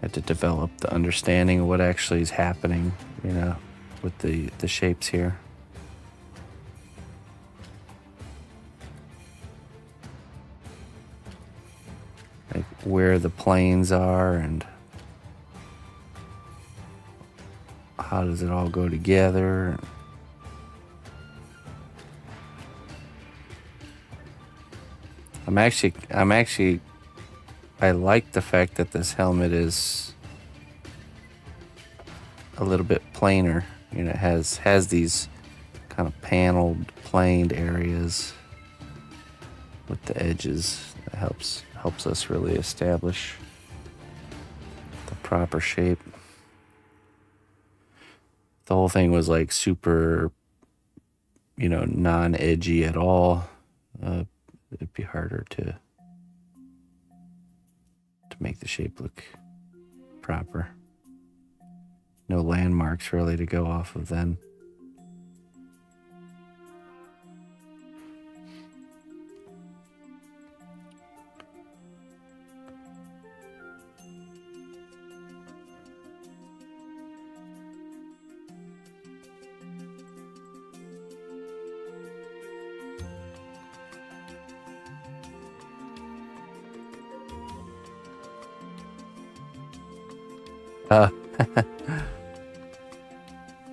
had to develop the understanding of what actually is happening, you know, with the shapes here. Like where the planes are and how does it all go together. I like the fact that this helmet is a little bit plainer. You know, it has these kind of paneled, planed areas with the edges. That helps us really establish the proper shape. The whole thing was like super, you know, non-edgy at all. It'd be harder to make the shape look proper. No landmarks really to go off of then.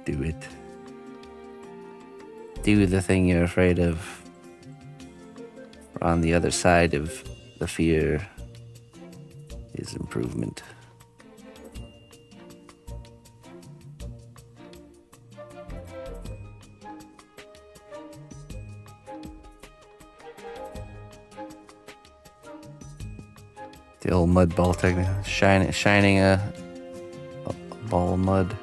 Do it. Do the thing you're afraid of. On the other side of the fear is improvement. The old mud ball technique, shining a ball of mud.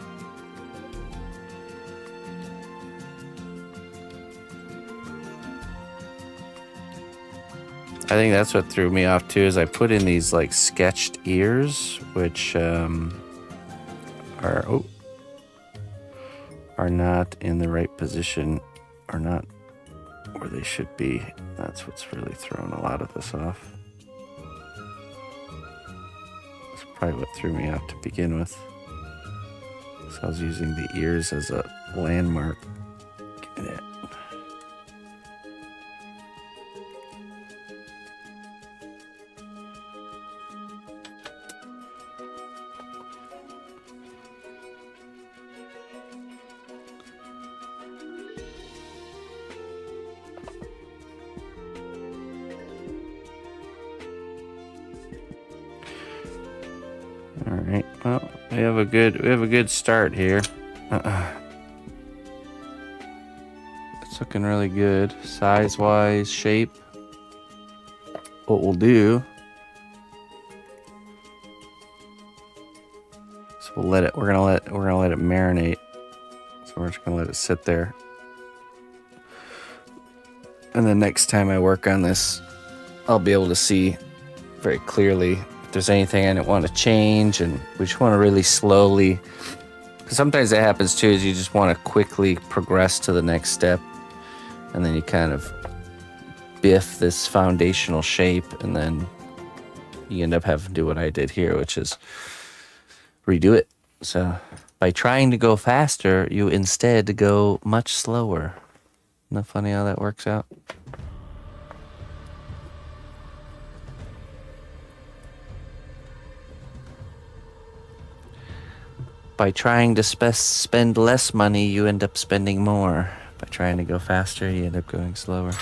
I think that's what threw me off too, is I put in these like sketched ears, which are not in the right position, or not where they should be. That's what's really thrown a lot of this off. That's probably what threw me off to begin with. So I was using the ears as a landmark. Yeah. All right. Well, we have a good start here. It's looking really good, size-wise, shape. What we'll do is we're gonna let it marinate. So we're just gonna let it sit there. And then next time I work on this, I'll be able to see very clearly if there's anything I want to change, and we just want to really slowly, because sometimes that happens too, is you just want to quickly progress to the next step, and then you kind of biff this foundational shape, and then you end up having to do what I did here, which is redo it. So by trying to go faster, you instead go much slower. Isn't that funny how that works out? by trying to spend less money, you end up spending more. By trying to go faster, you end up going slower.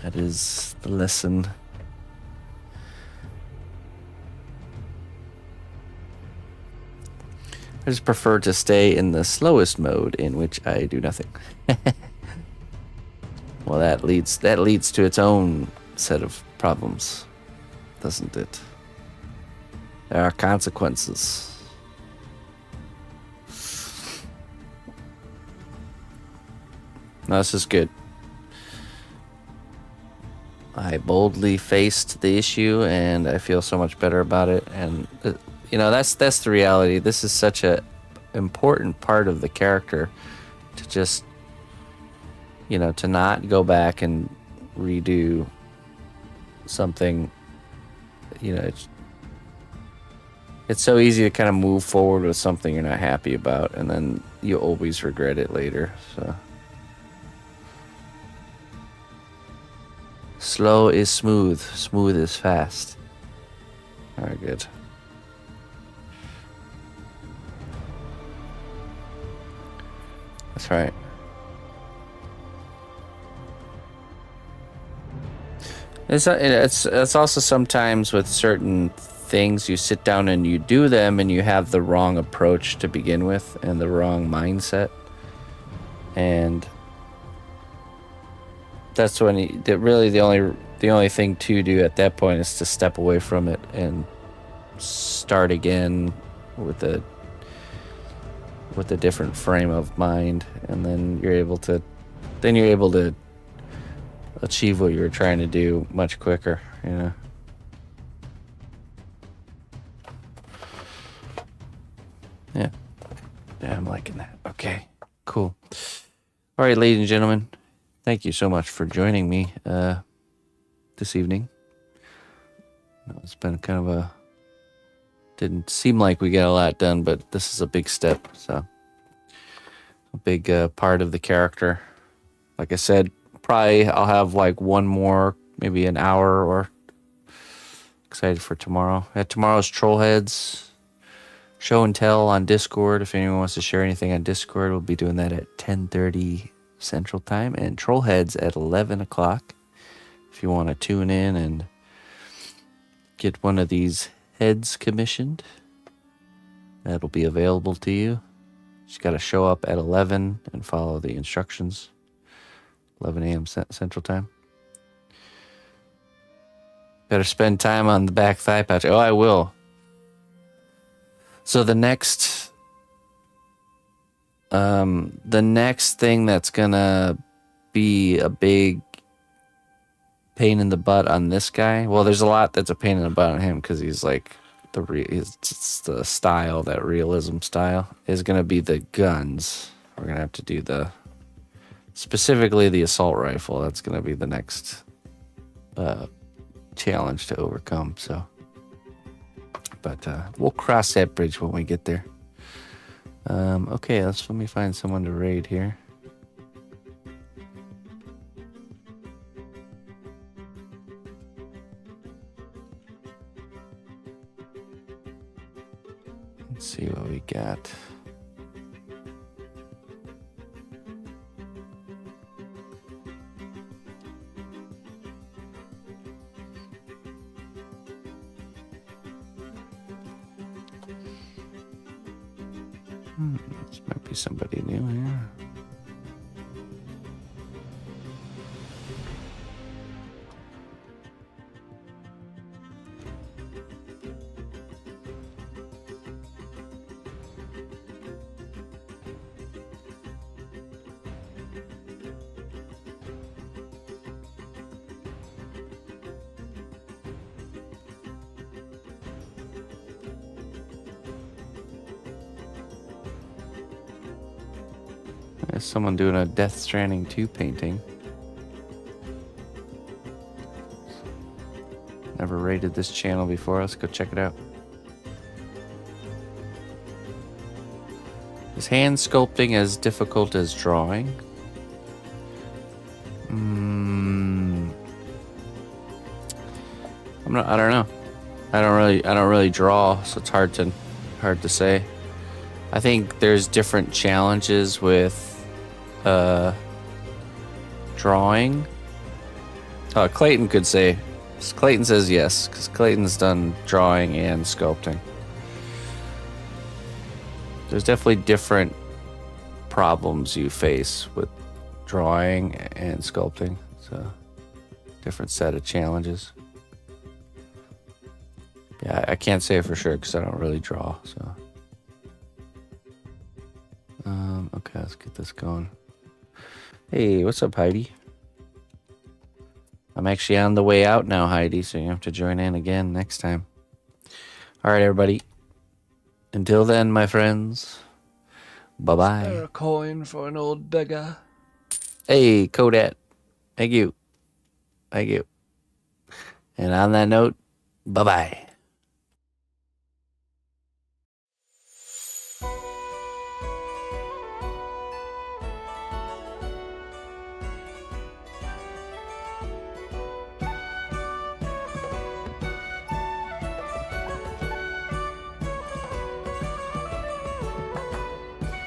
That is the lesson. I just prefer to stay in the slowest mode, in which I do nothing. Well, that leads to its own set of problems, doesn't it? There are consequences. No, this is good. I boldly faced the issue, and I feel so much better about it. And you know, that's the reality. This is such a important part of the character, to just, you know, to not go back and redo something. You know, it's so easy to kind of move forward with something you're not happy about, and then you always regret it later. So slow is smooth, smooth is fast. All right, good. That's right. It's also sometimes with certain things, you sit down and you do them and you have the wrong approach to begin with and the wrong mindset, and that's when really the only thing to do at that point is to step away from it and start again with a different frame of mind, and then you're able to achieve what you were trying to do much quicker, you know. Yeah, I'm liking that. Okay, cool. All right, ladies and gentlemen, thank you so much for joining me this evening. It's been kind of didn't seem like we got a lot done, but this is a big step, so a big part of the character. Like I said, probably I'll have like one more, maybe an hour, or excited for tomorrow. Tomorrow's Trollheads show and tell on Discord. If anyone wants to share anything on Discord, we'll be doing that at 10:30 Central Time, and Trollheads at 11 o'clock. If you want to tune in and get one of these heads commissioned, that'll be available to you. Just got to show up at 11 and follow the instructions. 11 a.m. Central Time. Better spend time on the back thigh patch. Oh, I will. So the next thing that's gonna be a big pain in the butt on this guy. Well, there's a lot that's a pain in the butt on him because he's like it's the style, that realism style, is gonna be the guns. We're gonna have to do specifically the assault rifle. That's gonna be the next challenge to overcome. So, but we'll cross that bridge when we get there. Okay, let me find someone to raid here. Let's see what we got. This might be somebody new here. There's someone doing a Death Stranding 2 painting. Never raided this channel before. Let's go check it out. Is hand sculpting as difficult as drawing? I don't know. I don't really draw, so it's hard to say. I think there's different challenges with drawing. Clayton could say. Clayton says yes, because Clayton's done drawing and sculpting. There's definitely different problems you face with drawing and sculpting. So, different set of challenges. Yeah, I can't say for sure because I don't really draw. So, okay, let's get this going. Hey, what's up, Heidi? I'm actually on the way out now, Heidi, so you have to join in again next time. All right, everybody. Until then, my friends. Bye-bye. A coin for an old beggar. Hey, Kodat. Thank you. Thank you. And on that note, bye-bye.